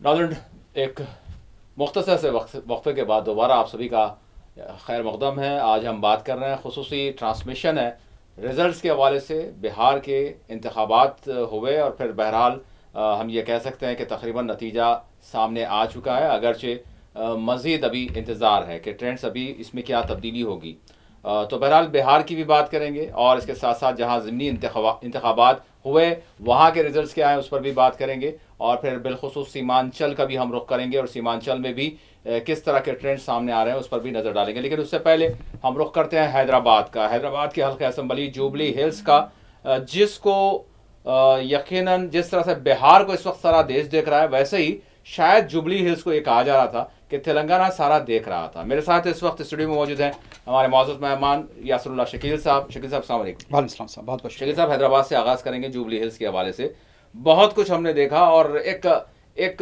नाज़रीन, एक मुख्तसर से वक्फे के बाद दोबारा आप सभी का खैर मकदम है। आज हम बात कर रहे हैं, खुसूसी ट्रांसमिशन है रिज़ल्ट्स के हवाले से। बिहार के इंतखाबात हुए और फिर बहरहाल हम ये कह सकते हैं कि तकरीबन नतीजा सामने आ चुका है, अगरचे मज़ीद अभी इंतज़ार है कि ट्रेंड्स अभी इसमें क्या तब्दीली होगी। तो बहरहाल बिहार की भी बात करेंगे और इसके साथ साथ जहाँ ज़िमनी इंतखाबात हुए वहाँ के रिजल्ट्स क्या हैं उस पर भी बात करेंगे, और फिर बिलखुसूस सीमांचल का भी हम रुख करेंगे और सीमांचल में भी किस तरह के ट्रेंड सामने आ रहे हैं उस पर भी नज़र डालेंगे। लेकिन उससे पहले हम रुख करते हैं हैदराबाद का। हैदराबाद के हल्का असम्बली जूबली हिल्स का, जिसको यकीनन जिस तरह से बिहार को इस वक्त सारा देश देख रहा है, वैसे ही शायद जुबली हिल्स को ये कहा जा रहा था कि तेलंगाना सारा देख रहा था। मेरे साथ इस वक्त स्टूडियो में मौजूद हैं हमारे मौजूद मेहमान यासरुल्लाह शकील साहब। शकील साहब अस्सलाम वालेकुम। वालेकुम सलाम, बहुत बहुत शकील साहब, हैदराबाद से आगाज़ करेंगे जुबली हिल्स के हवाले से। बहुत कुछ हमने देखा और एक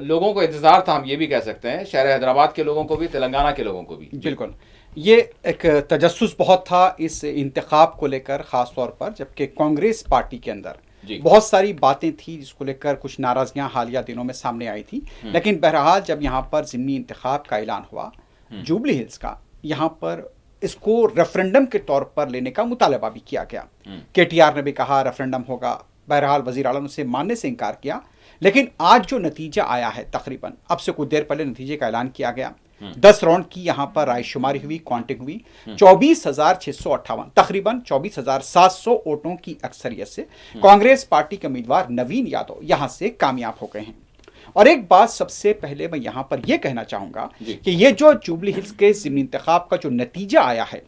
लोगों को इंतज़ार था, हम ये भी कह सकते हैं, शहर हैदराबाद के लोगों को भी, तेलंगाना के लोगों को भी। बिल्कुल, ये एक तजस्सुस बहुत था इस इंतखाब को लेकर, ख़ास तौर पर जबकि कांग्रेस पार्टी के अंदर बहुत सारी बातें थी जिसको लेकर कुछ नाराज़गियाँ हालिया दिनों में सामने आई थी। लेकिन बहरहाल जब यहाँ पर ज़िमनी इंतखाब का ऐलान हुआ जुबली हिल्स का, यहाँ पर इसको रेफरेंडम के तौर पर लेने का मुतालबा भी किया गया। KTR ने भी कहा रेफरेंडम होगा, बहरहाल वज़ीर आलम ने मानने से इनकार किया। लेकिन आज जो नतीजा आया है, तकरीबन अब से कुछ देर पहले नतीजे का ऐलान किया गया। 10 राउंड की यहाँ पर रायशुमारी हुई, काउंटिंग हुई। 24,658 तकरीबन 24,700 वोटों की अक्सरियत से कांग्रेस पार्टी के उम्मीदवार नवीन यादव यहाँ से कामयाब हो गए हैं। और एक बात सबसे पहले मैं यहाँ पर यह कहना चाहूंगा कि ये जो जुबली हिल्स के ज़िमनी इंतखाब का जो नतीजा आया है,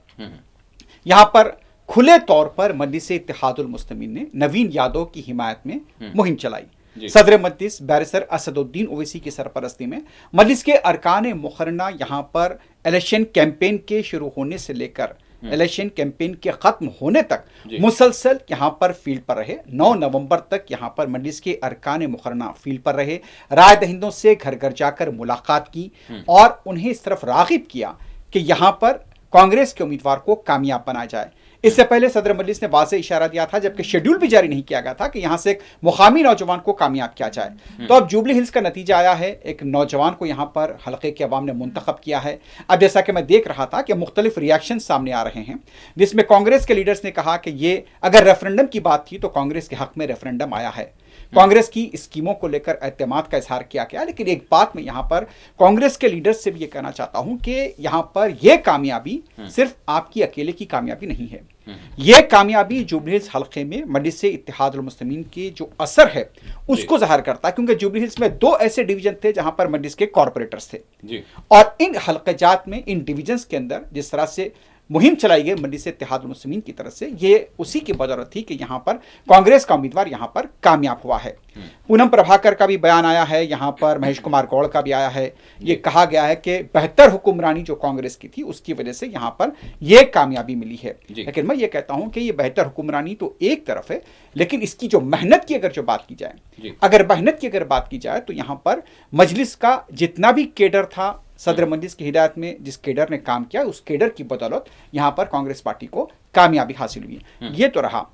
यहाँ पर खुले तौर पर मजलिस इत्तेहादुल मुस्लिमीन ने नवीन यादव की हिमायत में मुहिम चलाई। सदर मजलिस बैरिस्टर असदुद्दीन ओवैसी की सरपरस्ती में मजलिस के अरकान मुखर्रना यहाँ पर इलेक्शन कैंपेन के शुरू होने से लेकर इलेक्शन कैंपेन के खत्म होने तक मुसलसल यहाँ पर फील्ड पर रहे। 9 नवंबर तक यहाँ पर मजलिस के अरकान मुखर्रना फील्ड पर रहे, राय दहिंदों से घर घर जाकर मुलाकात की और उन्हें इस तरफ राग़िब किया कि यहाँ पर कांग्रेस के उम्मीदवार को कामयाब बनाया जाए। इससे पहले सदर मजलिस ने वाज़ेह इशारा दिया था, जबकि शेड्यूल भी जारी नहीं किया गया था, कि यहाँ से एक मुकामी नौजवान को कामयाब किया जाए। तो अब जुबली हिल्स का नतीजा आया है, एक नौजवान को यहाँ पर हल्के के अवाम ने मुंतखब किया है। अब जैसा कि मैं देख रहा था कि मुख्तलिफ रिएक्शन सामने आ रहे हैं, जिसमें कांग्रेस के लीडर्स ने कहा कि ये अगर रेफरेंडम की बात थी तो कांग्रेस के हक में रेफरेंडम आया है, कांग्रेस की स्कीमों को लेकर एतमाद का इजहार किया गया। लेकिन एक बात मैं यहाँ पर कांग्रेस के लीडर्स से भी ये कहना चाहता हूं कि यहाँ पर यह कामयाबी सिर्फ आपकी अकेले की कामयाबी नहीं है, यह कामयाबी जुबली हिल्स हल्के में मजलिस इत्तेहादुल मुस्लिमीन के जो असर है उसको जाहिर करता है। क्योंकि जुबली हिल्स में 2 ऐसे डिवीजन थे जहां पर मजलिस के कॉरपोरेटर्स थे, और इन हल्क़ात में, इन डिवीजन्स के अंदर जिस तरह से मुहिम चलाई गई मजलिस इत्तेहादुल मुस्लिमीन की तरफ से, ये उसी की बदौलत थी कि यहाँ पर कांग्रेस का उम्मीदवार यहाँ पर कामयाब हुआ है। पूनम प्रभाकर का भी बयान आया है, यहाँ पर महेश कुमार गौड़ का भी आया है। ये कहा गया है कि बेहतर हुक्मरानी जो कांग्रेस की थी उसकी वजह से यहाँ पर यह कामयाबी मिली है। लेकिन मैं ये कहता हूँ कि ये बेहतर हुक्मरानी तो एक तरफ है, लेकिन इसकी जो मेहनत की अगर जो बात की जाए, अगर मेहनत की अगर बात की जाए, तो यहाँ पर मजलिस का जितना भी केडर था, सदर मजलिस की हिदायत में जिस केडर ने काम किया, उस केडर की बदौलत यहाँ पर कांग्रेस पार्टी को कामयाबी हासिल हुई है। ये तो रहा।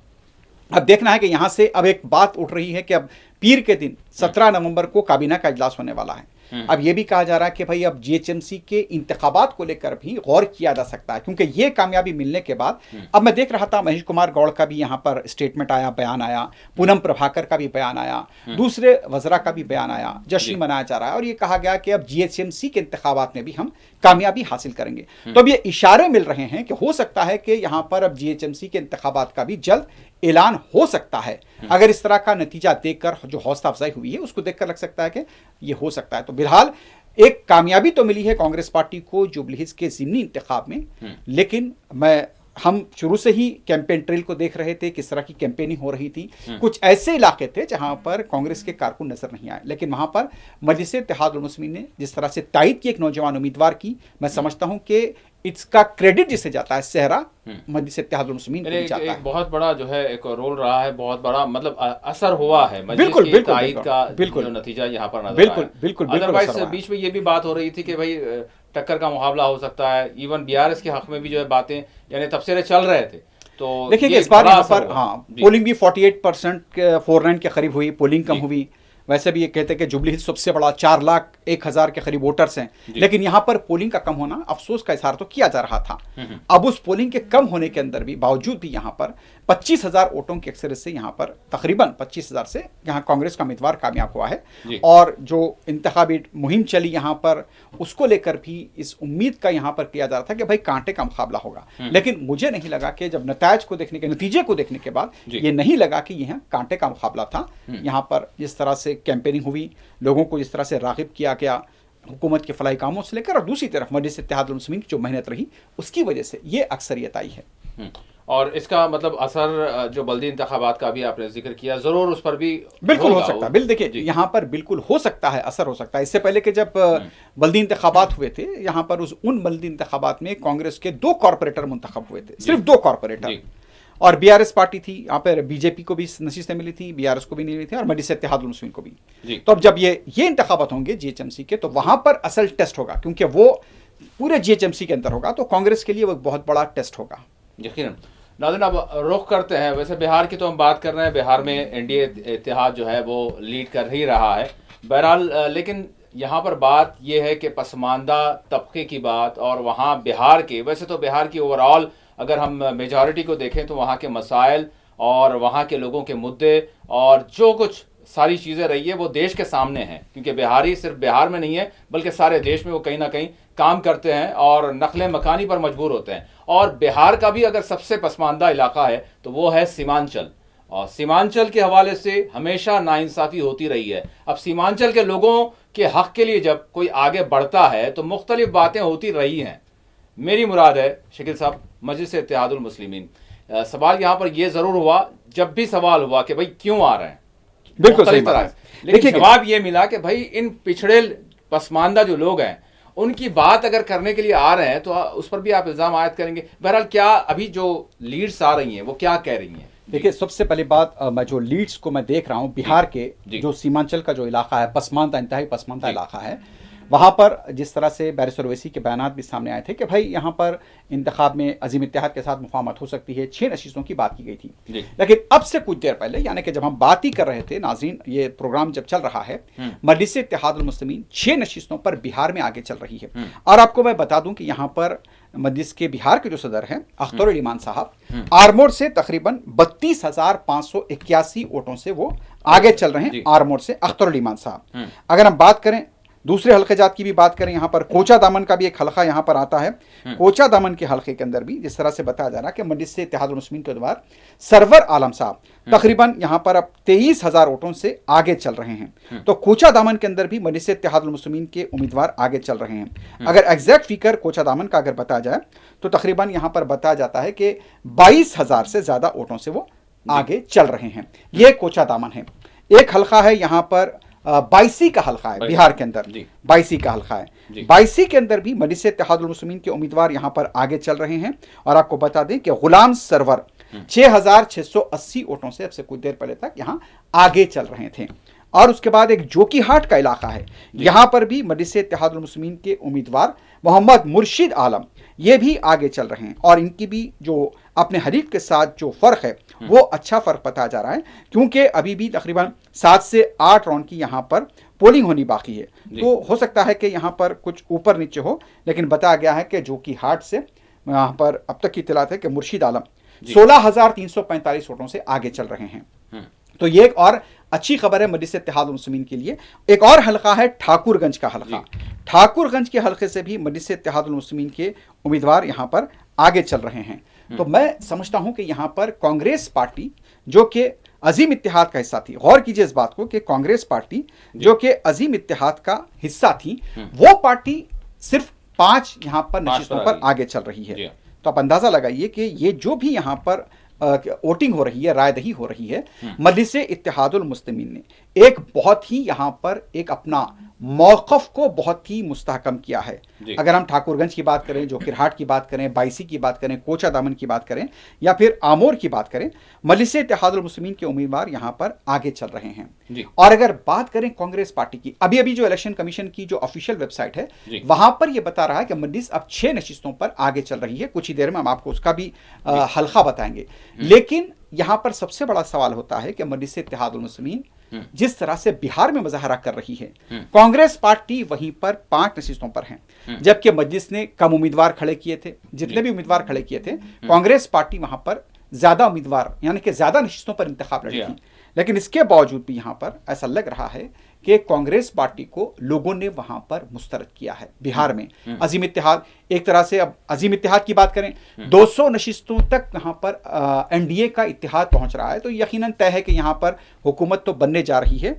अब देखना है कि यहाँ से अब एक बात उठ रही है कि अब पीर के दिन 17 नवंबर को काबीना का इजलास होने वाला है। अब ये भी कहा जा रहा है कि भाई अब GHMC के इंतखाबात को लेकर भी गौर किया जा सकता है, क्योंकि ये कामयाबी मिलने के बाद अब मैं देख रहा था महेश कुमार गौड़ का भी यहाँ पर स्टेटमेंट आया, बयान आया, पूनम प्रभाकर का भी बयान आया, दूसरे वज़रा का भी बयान आया, जश्न मनाया जा रहा है और ये कहा गया कि अब GHMC के इंतखाबात में भी हम कामयाबी हासिल करेंगे। तो अब ये इशारे मिल रहे हैं कि हो सकता है कि यहाँ पर अब GHMC के इंतखाबात का भी जल्द ऐलान हो सकता है। अगर इस तरह का नतीजा देखकर जो हौसला अफजाई हुई है उसको देखकर लग सकता है कि ये हो सकता है। तो फिलहाल एक कामयाबी तो मिली है कांग्रेस पार्टी को जुबली हिल्स के ज़िमनी इंतखाब में, लेकिन हम शुरू से ही कैंपेन ट्रेल को देख रहे थे, किस तरह की कैंपेनिंग हो रही थी। कुछ ऐसे इलाके थे जहां पर कांग्रेस के कारकुन नजर नहीं आए, लेकिन वहां पर मजलिस इत्तेहादुल मुस्लिमीन ने जिस तरह से तायद की एक नौजवान उम्मीदवार की, मैं समझता हूं कि इसका क्रेडिट जिसे जाता है, सेहरा मजलिस इत्तेहादुल मुस्लिमीन को जाता है। बहुत बड़ा जो है एक रोल रहा है, बहुत बड़ा मतलब असर हुआ है बिल्कुल बिल्कुल तायद का जो नतीजा यहाँ पर नजर बिल्कुल बिल्कुल। अदरवाइज बीच में ये भी बात हो रही थी कि भाई टक्कर का मुकाबला हो सकता है, इवन BRS के हक में भी जो है बातें यानी तबसरे चल रहे थे। तो देखिए इस बार यहाँ पर पोलिंग भी 48% 49 के करीब हुई, पोलिंग कम हुई। वैसे भी ये कहते हैं कि जुबली हिल्स सबसे बड़ा 4,01,000 के करीब वोटर्स हैं, लेकिन यहाँ पर पोलिंग का कम होना अफसोस का इजहार तो किया जा रहा था। अब उस पोलिंग के कम होने के अंदर भी बावजूद भी यहाँ पर 25,000 वोटों की अक्सरियत से यहाँ पर तकरीबन 25,000 से यहाँ कांग्रेस का उम्मीदवार कामयाब हुआ है। और जो इंतखाबी मुहिम चली यहाँ पर, उसको लेकर भी इस उम्मीद का यहाँ पर किया जा रहा था कि भाई कांटे का मुकाबला होगा, लेकिन मुझे नहीं लगा कि जब नतीजे को देखने के बाद ये नहीं लगा कि यह कांटे का मुकाबला था। यहाँ पर जिस तरह से कैंपेनिंग हुई, लोगों को जिस तरह से राग़िब किया गया हुकूमत के फलाई कामों से लेकर, और दूसरी तरफ मजलिस इत्तेहादुल मुस्लिमीन की जो मेहनत रही, उसकी वजह से ये अक्सरियत आई है। और इसका मतलब असर जो बल्दी इंतखाबात का भी आपने जिक्र किया, जरूर उस पर भी बिल्कुल हो सकता है। देखिए यहाँ पर बिल्कुल हो सकता है, असर हो सकता है। इससे पहले कि जब बल्दी इंतखाबात हुए थे, यहाँ पर उन बल्दी इंतखाबात में कांग्रेस के 2 कॉर्पोरेटर मुंतखब हुए थे, सिर्फ 2 कॉर्पोरेटर, और बीआरएस पार्टी थी, यहाँ पर बीजेपी को भी नशीसें मिली थी, बीआरएस को भी नहीं मिली थी, और मजलिस इत्तेहादुल मुस्लिमीन को भी। तो अब जब ये इंतखाबात होंगे जीएचएमसी के, तो वहां पर असल टेस्ट होगा, क्योंकि वो पूरे जीएचएमसी के अंदर होगा, तो कांग्रेस के लिए वो बहुत बड़ा टेस्ट होगा। यकीनन। नाज़रीन, अब रुख करते हैं, वैसे बिहार की तो हम बात कर रहे हैं, बिहार में एनडीए इत्तेहाद जो है वो लीड कर ही रहा है बहरहाल, लेकिन यहाँ पर बात यह है कि पसमानदा तबके की बात, और वहाँ बिहार के, वैसे तो बिहार की ओवरऑल अगर हम मेजॉरिटी को देखें तो वहाँ के मसाइल और वहाँ के लोगों के मुद्दे और जो कुछ सारी चीज़ें रही है वो देश के सामने हैं, क्योंकि बिहारी सिर्फ बिहार में नहीं है बल्कि सारे देश में वो कहीं ना कहीं काम करते हैं और नकले मकानी पर मजबूर होते हैं। और बिहार का भी अगर सबसे पसमानदा इलाका है तो वो है सीमांचल, और सीमांचल के हवाले से हमेशा नाइंसाफ़ी होती रही है। अब सीमांचल के लोगों के हक़ के लिए जब कोई आगे बढ़ता है तो मुख्तलिफ बातें होती रही हैं। मेरी मुराद है शकील साहब, मजलिस इत्तेहादुल मुस्लिमीन, सवाल यहाँ पर यह ज़रूर हुआ, जब भी सवाल हुआ कि भाई क्यों आ रहे हैं, बिल्कुल सही तरह, लेकिन जवाब ये मिला कि भाई इन पिछड़े पसमानदा जो लोग हैं उनकी बात अगर करने के लिए आ रहे हैं तो उस पर भी आप इल्ज़ाम आयद करेंगे। बहरहाल, क्या अभी जो लीड्स आ रही हैं वो क्या कह रही हैं? देखिए, सबसे पहली बात, मैं जो लीड्स को मैं देख रहा हूँ, बिहार के जो सीमांचल का जो इलाका है, पसमानदा, इंतहाई पसमानदा इलाका है, वहाँ पर जिस तरह से बैरिस्टर ओवैसी के बयानात भी सामने आए थे कि भाई यहाँ पर इंतखाब में अजीम इत्तेहाद के साथ मुफाहमत हो सकती है, 6 नशीसों की बात की गई थी। लेकिन अब से कुछ देर पहले, यानी कि जब हम बात ही कर रहे थे, नाज़रीन, ये प्रोग्राम जब चल रहा है, मजलिस इत्तेहादुल मुस्लिमीन 6 नशीसों पर बिहार में आगे चल रही है। और आपको मैं बता दूं कि यहाँ पर मजलिस के बिहार के जो सदर हैं अख्तर अली ईमान साहब, आरमोर से तकरीबन 32,581 वोटों से वो आगे चल रहे हैं। आरमोर से अख्तर अली ईमान साहब। अगर हम बात करें दूसरे हल्के जात की भी बात करें, यहाँ पर कोचा दामन का भी एक हल्का यहाँ पर आता है। कोचा दामन के हल्के के अंदर भी जिस तरह से बताया जा रहा है कि मजलिस इत्तेहादुल मुस्लिमीन के उम्मीदवार सरवर आलम साहब तकरीबन यहाँ पर अब 23,000 वोटों से आगे चल रहे हैं। तो कोचा दामन के अंदर भी मजलिस इत्तेहादुल मुस्लिमीन के उम्मीदवार आगे चल रहे हैं। अगर एग्जैक्ट फिगर कोचा दामन का अगर बताया जाए तो तकरीबन यहाँ पर बताया जाता है कि 22,000 से ज्यादा वोटों से वो आगे चल रहे हैं। ये कोचा दामन है। एक हल्का है यहाँ पर बाईसी का हल्का है बिहार के अंदर, बाईसी का हल्का है। बाईसी के अंदर भी मजलिस इत्तेहादुल मुस्लिमीन के उम्मीदवार यहाँ पर आगे चल रहे हैं। और आपको बता दें कि गुलाम सरवर 6,680 वोटों से अब से कुछ देर पहले तक यहाँ आगे चल रहे थे। और उसके बाद एक जोकीहाट का इलाका है, यहाँ पर भी मजलिस इत्तेहादुल मुस्लिमीन के उम्मीदवार मोहम्मद मुर्शिद आलम ये भी आगे चल रहे हैं। और इनकी भी जो अपने हरीफ के साथ जो फ़र्क है वो अच्छा फ़र्क बताया जा रहा है, क्योंकि अभी भी तकरीबन 7 से 8 राउंड की यहाँ पर पोलिंग होनी बाकी है। तो हो सकता है कि यहाँ पर कुछ ऊपर नीचे हो, लेकिन बताया गया है कि जोकीहाट से यहाँ पर अब तक की इत्तलात है कि मुर्शिद आलम 16,345 वोटों से आगे चल रहे हैं। तो ये एक और अच्छी खबर है मजलिस इत्तेहादुल मुस्लिमीन के लिए। एक और हल्का है ठाकुरगंज का हल्का। ठाकुरगंज के हल्के से भी मजलिस इत्तेहादुल मुस्लिमीन के उम्मीदवार यहाँ पर आगे चल रहे हैं। तो मैं समझता हूं कि यहाँ पर कांग्रेस पार्टी जो कि अजीम इत्तेहाद का हिस्सा थी, गौर कीजिए इस बात को कि कांग्रेस पार्टी जो कि अजीम इत्तेहाद का हिस्सा थी, वो पार्टी सिर्फ 5 यहाँ पर नशीसों पर आगे चल रही है। तो आप अंदाजा लगाइए कि ये जो भी यहाँ पर वोटिंग हो रही है, रायदही हो रही है, मजलिस इत्तेहादुल मुस्लिमीन ने एक बहुत ही यहाँ पर एक अपना मौक़िफ़ को बहुत ही मुस्तहकम किया है। अगर हम ठाकुरगंज की बात करें, जोकीहाट की बात करें, बाईसी की बात करें, कोचा दामन की बात करें या फिर आमोर की बात करें, मजलिस इत्तेहादुल मुस्लिमीन के उम्मीदवार यहाँ पर आगे चल रहे हैं। और अगर बात करें कांग्रेस पार्टी की, अभी अभी जो इलेक्शन कमीशन की जो ऑफिशियल वेबसाइट है वहां पर यह बता रहा है कि मजलिस अब 6 नशिस्तों पर आगे चल रही है। कुछ ही देर में हम आपको उसका भी हल्का बताएंगे। लेकिन यहाँ पर सबसे बड़ा सवाल होता है कि मजलिस इत्तेहादुल मुस्लिमीन जिस तरह से बिहार में मुजाहरा कर रही है, कांग्रेस पार्टी वहीं पर 5 नशिस्तों पर है, जबकि मजलिस ने कम उम्मीदवार खड़े किए थे। जितने भी उम्मीदवार खड़े किए थे, कांग्रेस पार्टी वहां पर ज्यादा उम्मीदवार यानी कि ज्यादा नशिस्तों पर इंतखाब लड़ी थी। लेकिन इसके बावजूद भी यहां पर ऐसा लग रहा है कि कांग्रेस पार्टी को लोगों ने वहां पर मुस्तरद किया है। बिहार में अजीम इत्तेहाद, एक तरह से अब अजीम इत्तेहाद की बात करें, 200 नशिस्तों तक यहां पर एनडीए का इत्तेहाद पहुंच रहा है। तो यकीनन तय है कि यहां पर हुकूमत तो बनने जा रही है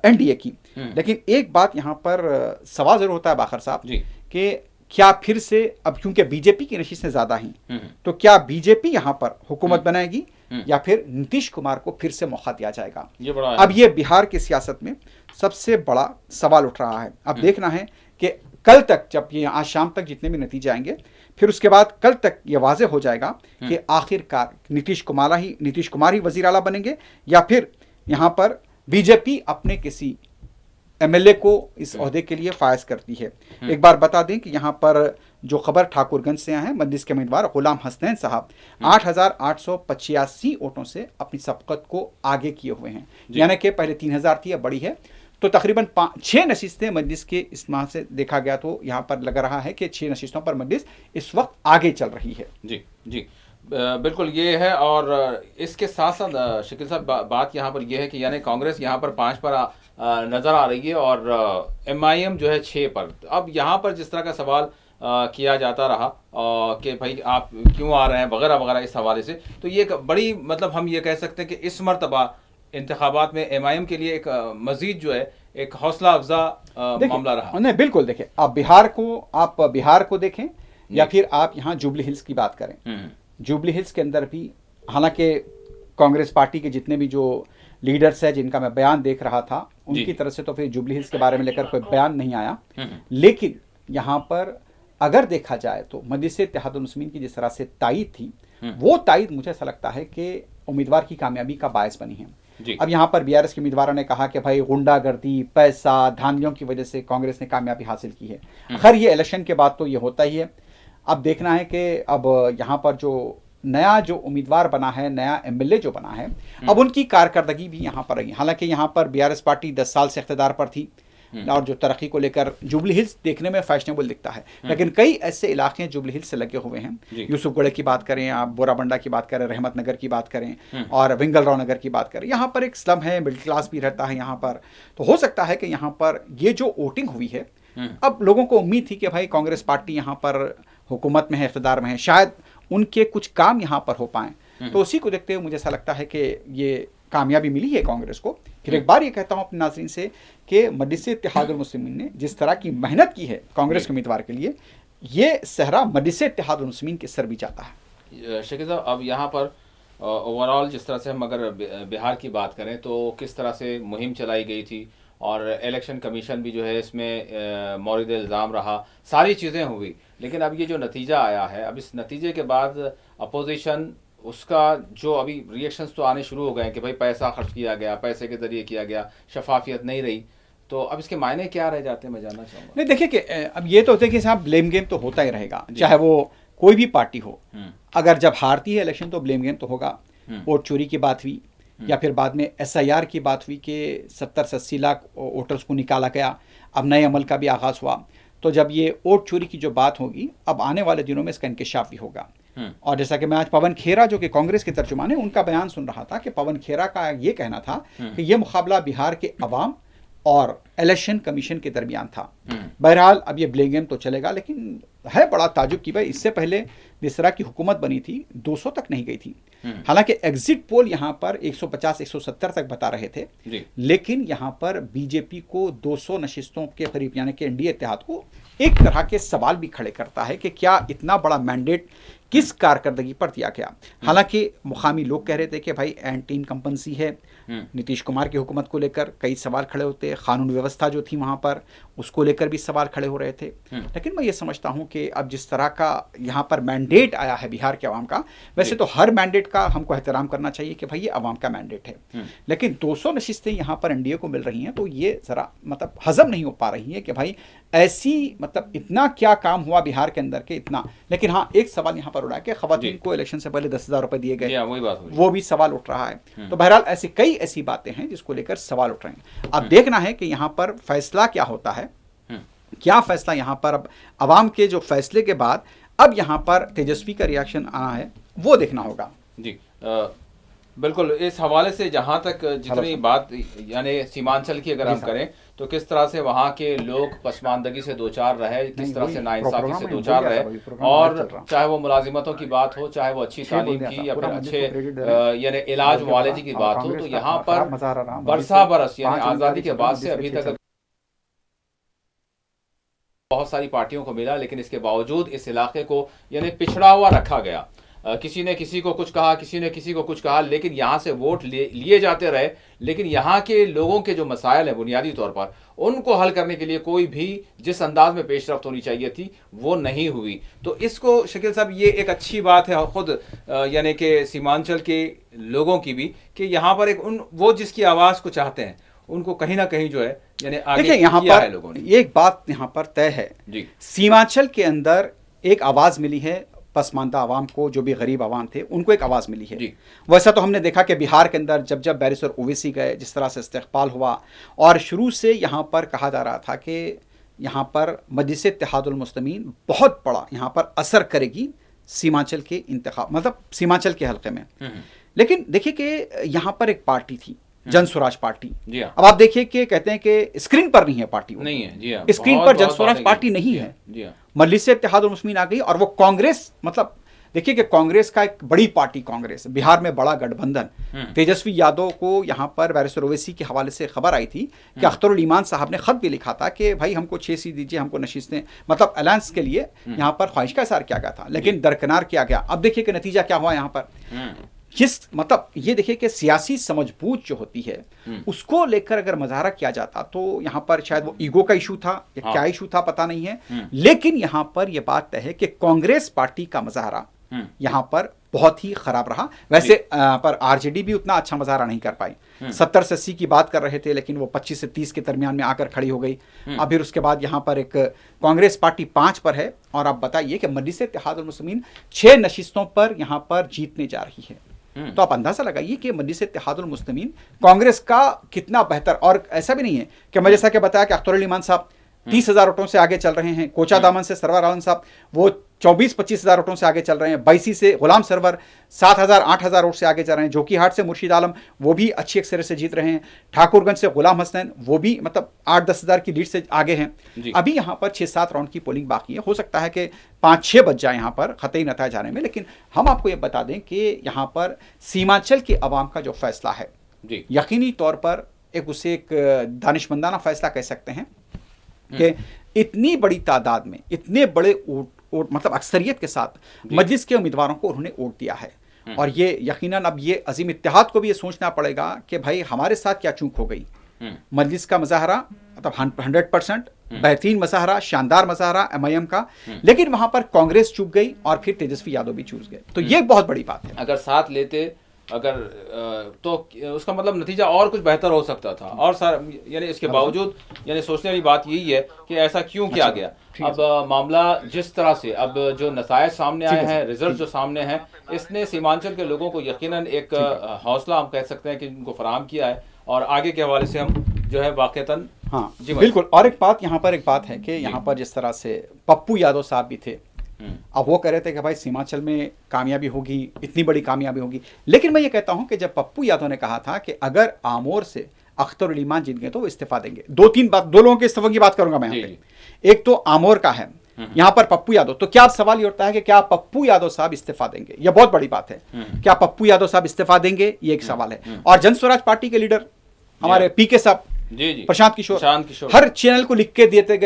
एनडीए की। लेकिन एक बात यहां पर सवाल जरूर होता है बाखर साहब कि क्या फिर से, अब क्योंकि बीजेपी की नशिस्तें ज्यादा हैं, तो क्या बीजेपी यहां पर हुकूमत बनाएगी या फिर नीतीश कुमार को फिर से मौका दिया जाएगा? ये बड़ा अब ये बिहार की सियासत में सबसे बड़ा सवाल उठ रहा है। अब देखना है कि कल तक, जब ये आज शाम तक जितने भी नतीजे आएंगे, फिर उसके बाद कल तक ये वाज़ेह हो जाएगा कि आखिरकार नीतीश कुमार ही वजीर आला बनेंगे या फिर यहाँ पर बीजेपी अपने किसी एमएलए को इस ओहदे के लिए फायज करती है। एक बार बता दें कि यहाँ पर जो खबर ठाकुरगंज से आए हैं, मजलिस के उम्मीदवार गुलाम हसनैन साहब 8,885 वोटों से अपनी सबकत को आगे किए हुए हैं। यानी कि पहले 3,000 थी, अब बड़ी है। तो तकरीबन 6 नशिस्तें मजलिस के इस्तेमाल से देखा गया तो यहाँ पर लग रहा है कि 6 नशिस्तों पर मजलिस इस वक्त आगे चल रही है। जी जी, बिल्कुल ये है। और इसके साथ साथ शकील साहब बात यहाँ पर यह है कि यानी कांग्रेस यहाँ पर 5 पर नज़र आ रही है और एमआईएम जो है 6 पर। अब यहाँ पर जिस तरह का सवाल किया जाता रहा कि भाई आप क्यों आ रहे हैं वगैरह वगैरह, इस हवाले से, तो ये एक बड़ी, मतलब हम ये कह सकते हैं कि इस मरतबा इंतखाबात में एमआईएम के लिए एक मजीद जो है एक हौसला अफजा मामला रहा। नहीं, बिल्कुल। देखें, आप बिहार को देखें या फिर आप यहाँ जुबली हिल्स की बात करें। जुबली हिल्स के अंदर भी, हालांकि कांग्रेस पार्टी के जितने भी जो लीडर्स है जिनका मैं बयान देख रहा था, उनकी तरफ से तो फिर जुबली हिल्स के बारे में लेकर कोई बयान नहीं आया। लेकिन यहाँ पर अगर देखा जाए तो मजलिस इत्तेहादुल मुस्लिमीन की जिस तरह से तायद थी, वो तायद मुझे ऐसा लगता है कि उम्मीदवार की कामयाबी का बायस बनी है। अब यहाँ पर बीआरएस के उम्मीदवारों ने कहा कि भाई गुंडागर्दी, पैसा, धांधलियों की वजह से कांग्रेस ने कामयाबी हासिल की है। खैर, ये इलेक्शन के बाद तो ये होता ही है। अब देखना है कि अब यहाँ पर जो नया उम्मीदवार बना है, नया एमएलए जो बना है, अब उनकी कारकर्दगी भी यहाँ पर रही। हालांकि यहाँ पर बीआरएस पार्टी 10 साल से इख्तिदार पर थी और जो तरक्की को लेकर जुबली हिल्स देखने में फैशनेबल दिखता है, लेकिन कई ऐसे इलाके जुबली हिल्स से लगे हुए हैं। यूसुफगढ़ की बात करें, आप बोराबंडा की बात करें, रहमत नगर की बात करें और विंगलराव नगर की बात करें, यहाँ पर एक स्लम है, मिडिल क्लास भी रहता है यहाँ पर। तो हो सकता है कि यहाँ पर ये जो वोटिंग हुई है, अब लोगों को उम्मीद थी कि भाई कांग्रेस पार्टी यहाँ पर हुकूमत में है, इख्तिदार में है, शायद उनके कुछ काम यहाँ पर हो पाएं। तो उसी को देखते हुए मुझे ऐसा लगता है कि ये कामयाबी मिली है कांग्रेस को। फिर एक बार ये कहता हूँ अपने नाज़रीन से कि मजलिस इत्तेहादुल मुस्लिमीन ने जिस तरह की मेहनत की है कांग्रेस के उम्मीदवार के लिए, ये सहरा मजलिस इत्तेहादुल मुस्लिमीन के सर भी जाता है। शकील साहब, अब यहाँ पर ओवरऑल जिस तरह से हम अगर बिहार की बात करें तो किस तरह से मुहिम चलाई गई थी और इलेक्शन कमीशन भी जो है इसमें मौरिद इल्ज़ाम रहा, सारी चीज़ें हुई, लेकिन अब ये जो नतीजा आया है, अब इस नतीजे के बाद अपोजिशन उसका जो अभी रिएक्शंस तो आने शुरू हो गए हैं कि भाई पैसा खर्च किया गया, पैसे के ज़रिए किया गया, शफाफियत नहीं रही, तो अब इसके मायने क्या रह जाते हैं, मैं जानना चाहूँगा। नहीं, देखिए कि अब ये तो होता है कि साहब ब्लेम गेम तो होता ही रहेगा, चाहे वो कोई भी पार्टी हो। अगर जब हारती है इलेक्शन तो ब्लेम गेम तो होगा। वोट चोरी की बात हुई या फिर बाद में एसआईआर की बात हुई कि 70 से 80 लाख वोटर्स को निकाला गया, अब नए अमल का भी आगाज़ हुआ। तो जब ये वोट चोरी की जो बात होगी, अब आने वाले दिनों में इसका इंकशाफ भी होगा। और जैसा कि मैं आज पवन खेरा जो कि कांग्रेस के तर्जुमान है, उनका बयान सुन रहा था कि पवन खेरा का ये कहना था कि ये मुकाबला बिहार के अवाम और इलेक्शन कमीशन के दरमियान था। बहरहाल अब ये ब्लेम गेम तो चलेगा, लेकिन है बड़ा ताजुब की भाई इससे पहले जिस तरह की हुकूमत बनी थी 200 तक नहीं गई थी। हालांकि एग्जिट पोल यहाँ पर 150-170 तक बता रहे थे, लेकिन यहाँ पर बीजेपी को 200 नशिस्तों के करीब यानी कि एनडीए इत्तेहाद को एक तरह के सवाल भी खड़े करता है कि क्या इतना बड़ा मैंडेट किस कारकर्दगी पर दिया गया। हालांकि मुकामी लोग कह रहे थे कि भाई एंटी इनकम्पेंसी है, नीतीश कुमार की हुकूमत को लेकर कई सवाल खड़े होते, कानून व्यवस्था जो थी वहाँ पर उसको लेकर भी सवाल खड़े हो रहे थे। लेकिन मैं ये समझता हूँ कि अब जिस तरह का यहाँ पर मैंडेट आया है बिहार के अवाम का, वैसे तो हर मैंडेट का हमको एहतराम करना चाहिए कि भाई ये अवाम का मैंडेट है, लेकिन 200 नशिस्तें यहाँ पर एनडीए को मिल रही हैं तो ये ज़रा मतलब हजम नहीं हो पा रही है कि भाई ऐसी मतलब इतना क्या काम हुआ बिहार के अंदर के इतना। लेकिन हाँ, एक सवाल यहाँ पर पर उड़ा के खवातीन को इलेक्शन से पहले 10,000 रुपए दिए गए, वही बात वो भी सवाल उठ रहा है। तो बहरहाल ऐसी कई ऐसी बातें हैं जिसको लेकर सवाल उठ रहे हैं। अब देखना है कि यहाँ पर फैसला क्या होता है, क्या फैसला यहाँ पर अब अवाम के जो फैसले के बाद अब यहाँ पर तेजस्वी का रिएक्शन आना है वो देखना होगा। जी बिल्कुल। इस हवाले से जहाँ तक जितनी बात यानी सीमांचल की अगर हम करें तो किस तरह से वहाँ के लोग पसमानदगी से दो चार रहे, किस तरह से नाइंसाफी से दो चार रहे, और चाहे वो मुलाजिमतों की बात हो, चाहे वो अच्छी तालीम की या फिर अच्छे यानी इलाज मुआलजे की बात हो, तो यहाँ पर बरसा बरस यानी आज़ादी के बाद से अभी तक बहुत सारी पार्टियों को मिला, लेकिन इसके बावजूद इस इलाके को यानी पिछड़ा हुआ रखा गया। किसी ने किसी को कुछ कहा, किसी ने किसी को कुछ कहा, लेकिन यहाँ से वोट लिए जाते रहे, लेकिन यहाँ के लोगों के जो मसाइल हैं बुनियादी तौर पर उनको हल करने के लिए कोई भी जिस अंदाज में पेशरफ्त होनी चाहिए थी वो नहीं हुई। तो इसको शकील साहब ये एक अच्छी बात है खुद यानी कि सीमांचल के लोगों की भी, कि यहाँ पर एक वो जिसकी आवाज़ को चाहते हैं उनको कहीं ना कहीं जो है यानी आगे देखिए यहाँ किया पर है लोगों ने। एक बात यहाँ पर तय है जी, सीमांचल के अंदर एक आवाज मिली है, पसमानदा आवाम को, जो भी गरीब आवाम थे उनको एक आवाज़ मिली है। वैसा तो हमने देखा कि बिहार के अंदर जब जब बैरिस्टर ओवैसी गए, जिस तरह से इस्तेक़बाल हुआ, और शुरू से यहाँ पर कहा जा रहा था कि यहाँ पर मजलिस इत्तेहादुल मुस्लिमीन बहुत बड़ा यहाँ पर असर करेगी सीमांचल के इंतखाब, मतलब सीमांचल के हल्के में। लेकिन देखिए कि यहाँ पर एक पार्टी थी जन स्वराज पार्टी। अब आप देखिए कि कहते हैं कि स्क्रीन पर नहीं है पार्टी, नहीं है। जी हाँ, स्क्रीन पर जन स्वराज पार्टी नहीं है। मजलिस इत्तेहादुल मुस्लिमीन आ गई और वो कांग्रेस, मतलब देखिए कि कांग्रेस का एक बड़ी पार्टी, कांग्रेस बिहार में बड़ा गठबंधन, तेजस्वी यादव को यहाँ पर बैरिस्टर ओवैसी के हवाले से खबर आई थी कि अख्तरुल ईमान साहब ने खत भी लिखा था कि भाई हमको 6 सीट दीजिए, हमको नशिस्तें, मतलब अलायंस के लिए यहाँ पर ख्वाहिश का इज़हार किया गया था, लेकिन दरकिनार किया गया। अब देखिए कि नतीजा क्या हुआ यहाँ पर। किस मतलब ये देखिए कि सियासी समझबूझ जो होती है उसको लेकर अगर मुजाहरा किया जाता तो यहाँ पर शायद वो ईगो का इशू था या क्या इशू था पता नहीं है, लेकिन यहाँ पर यह बात तय है कि कांग्रेस पार्टी का मुजाहरा यहाँ पर बहुत ही खराब रहा। वैसे पर आरजेडी भी उतना अच्छा मुजाहरा नहीं कर पाई। 70 से 80 की बात कर रहे थे, लेकिन वो 25 से 30 के दरमियान में आकर खड़ी हो गई। अब फिर उसके बाद यहाँ पर एक कांग्रेस पार्टी 5 पर है, और आप बताइए कि मजलिस इत्तेहादुल मुस्लिमीन 6 नशिस्तों पर यहाँ पर जीतने जा रही है। तो आप अंदाजा लगाइए कि मजलिस इत्तेहादुल मुस्लिमीन कांग्रेस का कितना बेहतर। और ऐसा भी नहीं है कि मैं जैसा कि बताया कि अख्तरुल ईमान साहब 30,000 वोटों से आगे चल रहे हैं, कोचा दामन से सरवर आलम साहब वो 24-25,000 वोटों से आगे चल रहे हैं, बैसी से गुलाम सरवर 7,000-8,000 वोट से आगे चल रहे हैं, जोकीहाट से मुर्शिद आलम वो भी अच्छी अक्सर से जीत रहे हैं, ठाकुरगंज से गुलाम हसन वो भी मतलब 8-10 हज़ार की लीड से आगे हैं। अभी यहाँ पर 6-7 राउंड की पोलिंग बाकी है, हो सकता है कि 5-6 बज जाए यहाँ पर ख़तई नतीजा जाने में। लेकिन हम आपको ये बता दें कि यहाँ पर सीमांचल के अवाम का जो फैसला है यकीनी तौर पर उसे एक दानिशमंदाना फैसला कह सकते हैं कि इतनी बड़ी तादाद में इतने बड़े मतलब अक्सरियत के साथ मजलिस के उम्मीदवारों को उन्होंने वोट दिया है। और ये यकीनन अब ये अजीम इत्तेहाद को भी ये सोचना पड़ेगा कि भाई हमारे साथ क्या चूक हो गई। मजलिस का मुजाहरा मतलब 100% बेहतरीन मुजाहरा, शानदार मुजाहरा MIM का, लेकिन वहां पर कांग्रेस चूक गई और फिर तेजस्वी यादव भी चूक गए। तो ये बहुत बड़ी बात है। अगर साथ लेते अगर तो उसका मतलब नतीजा और कुछ बेहतर हो सकता था। और यानी इसके बावजूद यानी सोचने वाली बात यही है कि ऐसा क्यों किया गया। अब मामला जिस तरह से अब जो नतायज सामने आए हैं, रिजल्ट जो सामने हैं, इसने सीमांचल के लोगों को यकीनन एक हौसला हम कह सकते हैं कि उनको फराहम किया है। और आगे के हवाले से हम जो है वाक़तन जी बिल्कुल। और एक बात यहाँ पर है कि यहाँ पर जिस तरह से पप्पू यादव साहब भी थे, अब वो कह रहे थे कि भाई सीमांचल में कामयाबी होगी, इतनी बड़ी कामयाबी होगी, लेकिन मैं ये कहता हूं कि जब पप्पू यादव ने कहा था कि अगर आमोर से अख्तरुल ईमान जीत गए तो वो इस्तीफा देंगे, 2 लोगों के इस्तीफा की बात करूंगा मैं यहाँ पे। एक तो आमोर का है, यहाँ पर पप्पू यादव, तो क्या सवाल ये उठता है कि क्या पप्पू यादव साहब इस्तीफा देंगे? यह बहुत बड़ी बात है। क्या पप्पू यादव साहब इस्तीफा देंगे, ये एक सवाल है। और जन स्वराज पार्टी के लीडर हमारे PK साहब, प्रशांत किशोर हर चैनल को लिख के देते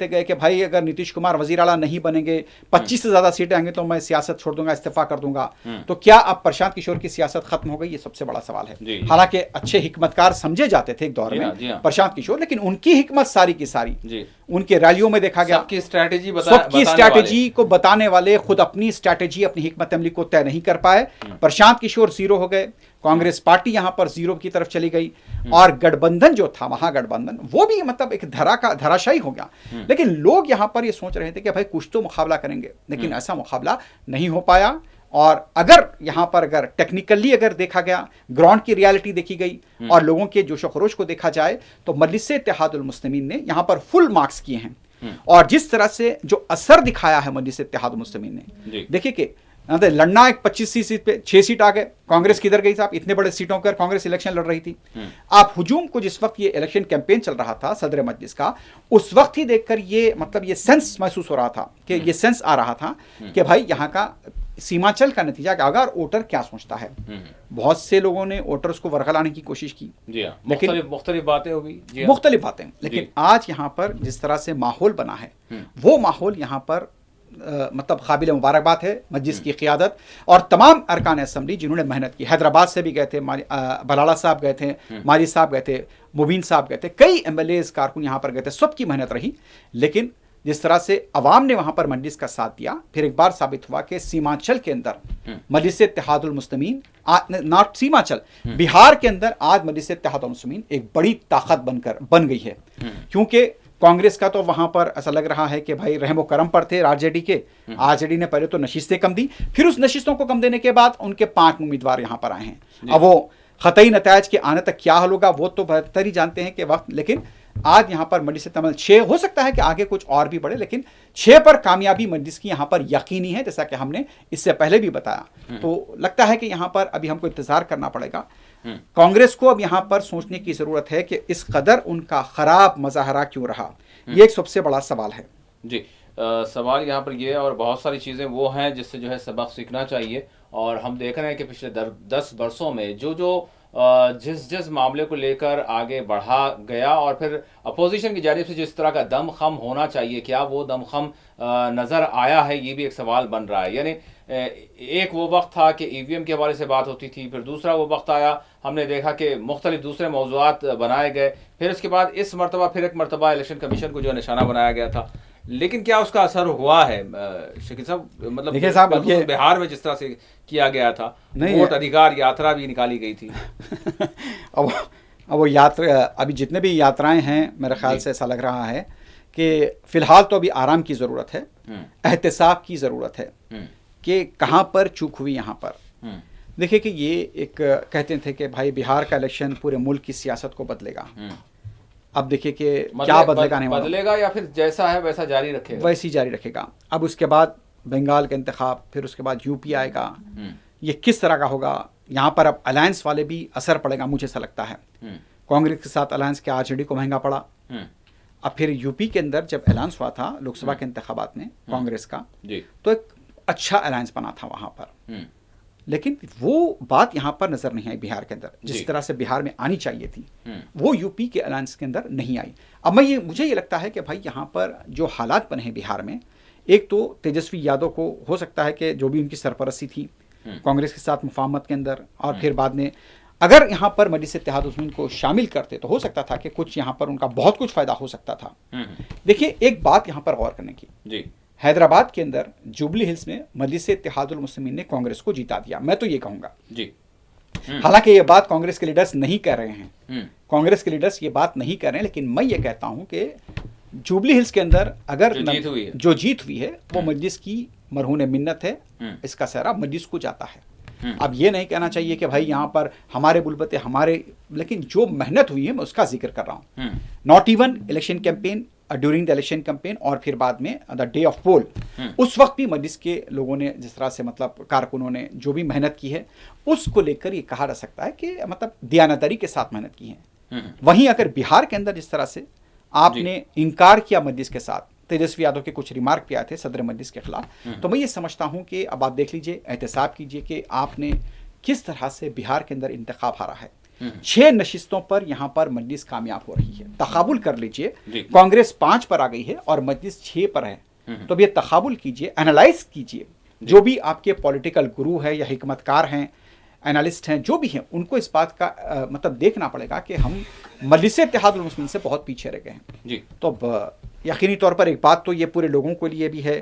गए कि भाई अगर नीतीश कुमार वजीर आला नहीं बनेंगे, 25 से ज्यादा सीटें आएंगे तो मैं सियासत छोड़ दूंगा, इस्तीफा कर दूंगा। तो क्या अब प्रशांत किशोर की सियासत खत्म हो गई? ये सबसे बड़ा सवाल है। हालांकि अच्छे हिकमतकार समझे जाते थे एक दौर में प्रशांत किशोर, लेकिन उनकी हिकमत सारी की सारी उनके रैलियों में देखा गया। सबकी स्ट्रैटेजी को बताने वाले खुद अपनी स्ट्रैटेजी, अपनी हिकमत अमली को तय नहीं कर पाए। प्रशांत किशोर 0 हो गए, कांग्रेस पार्टी यहां पर जीरो की तरफ चली गई और गठबंधन जो था, महागठबंधन, वो भी मतलब एक धराशायी हो गया। लेकिन लोग यहां पर ये सोच रहे थे कि भाई कुछ तो मुकाबला करेंगे, लेकिन ऐसा मुकाबला नहीं हो पाया। और अगर यहां पर अगर टेक्निकली अगर देखा गया, ग्राउंड की रियलिटी देखी गई और लोगों के जोशो खरोश को देखा जाए, तो मजलिस-ए-इत्तेहादुल मुस्लिमीन ने यहां पर फुल मार्क्स किए हैं। और जिस तरह से जो असर दिखाया है मजलिस-ए-इत्तेहादुल मुस्लिमीन ने, देखिए कि लड़ना एक 25 सीट पे 6 सीट आ गए, कांग्रेस किधर गई साहब? इतने बड़े सीटों पर कांग्रेस इलेक्शन लड़ रही थी। आप हुजूम को जिस वक्त ये इलेक्शन कैंपेन चल रहा था सदर मजलिस का, उस वक्त ही देखकर ये मतलब ये सेंस महसूस हो रहा था कि ये सेंस आ रहा था कि भाई यहाँ का सीमांचल का नतीजा अगर वोटर क्या सोचता है। बहुत से लोगों ने वोटर्स को वर्गलाने की कोशिश की, लेकिन मुख्तलिफ बातें होगी, मुख्तलिफ बातें, लेकिन आज यहाँ पर जिस तरह से माहौल बना है, वो माहौल यहाँ पर मतलब काबिल मुबारकबाद है मस्जिद की क़ियादत और तमाम अरकान असम्बली जिन्होंने मेहनत की। हैदराबाद से भी गए थे, बलाला साहब गए थे, माली साहब गए थे, मुबीन साहब गए थे, कई एमएलएज कारकुन यहाँ पर गए थे, सबकी मेहनत रही। लेकिन जिस तरह से अवाम ने वहाँ पर मजलिस का साथ दिया, फिर एक बार साबित हुआ कि सीमांचल के अंदर मजलिस-ए-इत्तेहादुल मुस्लिमीन, नॉट सीमांचल, बिहार के अंदर आज मजलिस-ए-इत्तेहादुल मुस्लिमीन एक बड़ी ताकत बन गई है। क्योंकि कांग्रेस का तो वहां पर ऐसा लग रहा है कि भाई रहमो करम पर थे आरजेडी के। आरजेडी ने पहले तो नशिस्तें कम दी, फिर उस नशिस्तों को कम देने के बाद उनके 5 उम्मीदवार यहां पर आए हैं। अब वो खतई नतायज के आने तक क्या हल होगा वो तो बेहतर ही जानते हैं कि वक्त, लेकिन आज यहां पर मजलिस तमल 6 हो सकता है कि आगे कुछ और भी बढ़े, लेकिन 6 पर कामयाबी मजलिस की यहां पर यकीनी है, जैसा कि हमने इससे पहले भी बताया। तो लगता है कि यहां पर अभी हमको इंतजार करना पड़ेगा। कांग्रेस को अब यहां पर सोचने की जरूरत है कि इस कदर उनका खराब मुजाहरा क्यों रहा, ये एक सबसे बड़ा सवाल है। जी, सवाल यहाँ पर ये है और बहुत सारी चीज़ें वो हैं जिससे जो है सबक सीखना चाहिए। और हम देख रहे हैं कि पिछले 10 वर्षों में जिस मामले को लेकर आगे बढ़ा गया और फिर अपोजिशन की जानिब से जिस तरह का दमखम होना चाहिए, क्या वो दमखम नज़र आया है, ये भी एक सवाल बन रहा है। यानी एक वो वक्त था कि ईवीएम के हवाले से बात होती थी, फिर दूसरा वो वक्त आया, हमने देखा कि मुख्तलिफ दूसरे मौज़ूआत बनाए गए, फिर उसके बाद इस मरतबा फिर एक मरतबा इलेक्शन कमीशन को जो निशाना बनाया गया था। लेकिन क्या उसका असर हुआ है शकील साहब? मतलब देखिए साहब, बिहार में जिस तरह से किया गया था, वोट अधिकार यात्रा भी निकाली गई थी। अब वो यात्रा, अभी जितने भी यात्राएं हैं, मेरे ख्याल से ऐसा लग रहा है कि फिलहाल तो अभी आराम की ज़रूरत है, एहतिसाब की ज़रूरत है कि कहाँ पर चूक हुई। यहाँ पर देखिए कि ये एक कहते थे कि भाई बिहार का इलेक्शन पूरे मुल्क की सियासत को बदलेगा। अब देखिए कि क्या बदलेगा, नहीं बदलेगा या फिर जैसा है वैसा जारी रखेगा, वैसी जारी रखेगा। अब उसके बाद बंगाल का इंतखाब, फिर उसके बाद यूपी आएगा, ये किस तरह का होगा? यहाँ पर अब अलायंस वाले भी असर पड़ेगा, मुझे ऐसा लगता है। कांग्रेस के साथ अलायंस के आरजेडी को महंगा पड़ा। अब फिर यूपी के अंदर जब अलायंस हुआ था लोकसभा के इंतखाबात में कांग्रेस का, तो एक अच्छा अलायंस बना था वहाँ पर, लेकिन वो बात यहाँ पर नजर नहीं आई बिहार के अंदर, जिस तरह से बिहार में आनी चाहिए थी, वो यूपी के अलायंस के अंदर नहीं आई। अब मुझे ये लगता है कि भाई यहाँ पर जो हालात बने हैं बिहार में, एक तो तेजस्वी यादव को हो सकता है कि जो भी उनकी सरपरस्ती थी कांग्रेस के साथ मुफाहमत के अंदर, और फिर बाद में अगर यहाँ पर मजलिस-ए-इत्तेहादुल मुस्लिमीन को शामिल करते तो हो सकता था कि कुछ यहाँ पर उनका बहुत कुछ फायदा हो सकता था। देखिए एक बात यहाँ पर गौर करने की, हैदराबाद के अंदर जुबली हिल्स में मजलिस-ए-इत्तेहादुल मुस्लिमीन ने कांग्रेस को जिता दिया, मैं तो ये कहूंगा जी। हालांकि ये बात कांग्रेस के लीडर्स नहीं कह रहे हैं, कांग्रेस के लीडर्स ये बात नहीं कह रहे हैं, लेकिन मैं ये कहता हूं कि जुबली हिल्स के अंदर अगर जो जीत हुई है वो मजलिस की मरहून मिन्नत है, इसका सहरा मजलिस को जाता है। अब ये नहीं कहना चाहिए कि भाई यहाँ पर हमारे बुलबते हमारे, लेकिन जो मेहनत हुई है मैं उसका जिक्र कर रहा हूँ। Not even election campaign, during the election campaign और फिर बाद में द डे ऑफ पोल, उस वक्त भी मजलिस के लोगों ने जिस तरह से मतलब कारकुनों ने जो भी मेहनत की है उसको लेकर ये कहा जा सकता है कि मतलब दयानतदारी के साथ मेहनत की है। वहीं अगर बिहार के अंदर जिस तरह से आपने इनकार किया मजलिस के साथ, तेजस्वी यादव के कुछ रिमार्क भी आए थे सदर मजलिस के खिलाफ, तो मैं ये समझता हूं कि अब आप देख लीजिए, एहतिसाब कीजिए कि आपने किस तरह से बिहार के अंदर इंतखाब हारा है। 6 नशिस्तों पर यहाँ पर मजलिस कामयाब हो रही है। तकाबुल कर लीजिए, कांग्रेस 5 पर आ गई है और मजलिस 6 पर है, तो ये तकाबुल कीजिए, एनालाइज कीजिए। जो भी आपके पॉलिटिकल गुरु है या हिकमतकार हैं, एनालिस्ट हैं, जो भी हैं, उनको इस बात का मतलब देखना पड़ेगा कि हम मजलिस-ए-इत्तेहादुल मुस्लिमीन से बहुत पीछे रह गए हैं। तो यकीनी तौर पर एक बात तो ये पूरे लोगों के लिए भी है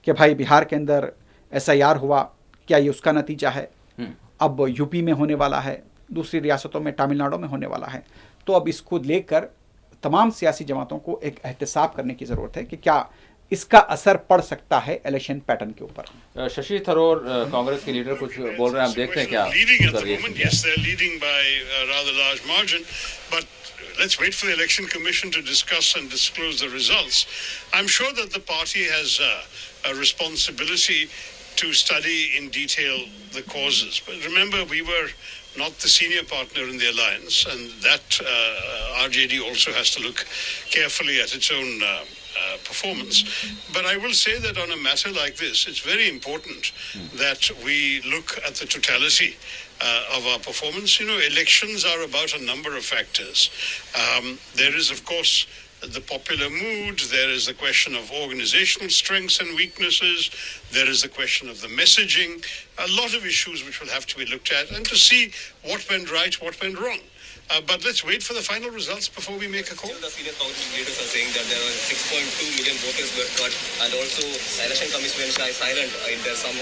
कि भाई बिहार के अंदर SIR हुआ, क्या ये उसका नतीजा है? अब यूपी में होने वाला है, दूसरी रियासतों में, तमिलनाडु में होने वाला है। तो अब इसको लेकर तमाम सियासी जमातों को एक एहतसाब करने की ज़रूरत है कि क्या इसका असर पड़ सकता है इलेक्शन पैटर्न के ऊपर। शशि थरूर कांग्रेस के लीडर कुछ बोल रहे हैं, आप देखते हैं क्या? Let's wait for the Election Commission to discuss and disclose the results. I'm sure that the party has a responsibility to study in detail the causes. But remember, we were not the senior partner in the alliance, and that RJD also has to look carefully at its own performance. But I will say that on a matter like this, it's very important that we look at the totality of our performance. You know, elections are about a number of factors. There is, of course, the popular mood. There is the question of organizational strengths and weaknesses. There is the question of the messaging. A lot of issues which will have to be looked at and to see what went right, what went wrong. But let's wait for the final results before we make a call. The senior Congress leaders are saying that there are 6.2 million voters were cut, and also the election commission is silent in there some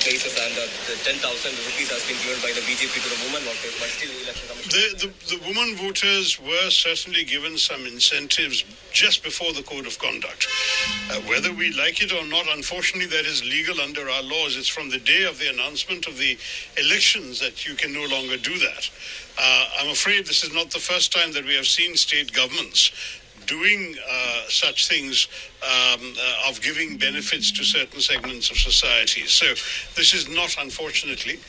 places, and the 10,000 rupees has been given by the BJP to the women voters, but still the election commission. The women voters were certainly given some incentives just before the code of conduct. Whether we like it or not, unfortunately, that is legal under our laws. It's from the day of the announcement of the elections that you can no longer do that. I'm afraid this is not the first time that we have seen state governments doing such things of giving benefits to certain segments of society. So this is not, unfortunately,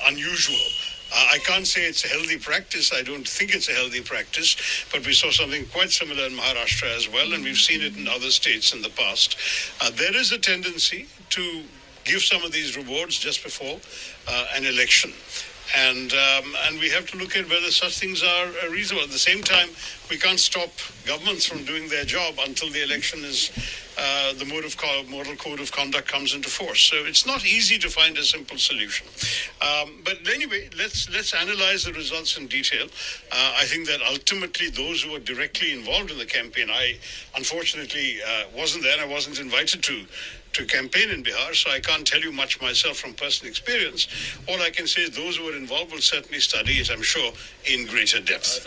unusual. I can't say it's a healthy practice. I don't think it's a healthy practice, but we saw something quite similar in Maharashtra as well, and we've seen it in other states in the past. There is a tendency to give some of these rewards just before an election. And we have to look at whether such things are reasonable. At the same time, we can't stop governments from doing their job until the election is the model code of conduct comes into force. So it's not easy to find a simple solution. But anyway, let's analyze the results in detail. I think that ultimately those who are directly involved in the campaign, I unfortunately wasn't there, and I wasn't invited to campaign in Bihar, so I can't tell you much myself from personal experience. All I can say is those who are involved will certainly study it, I'm sure, in greater depth.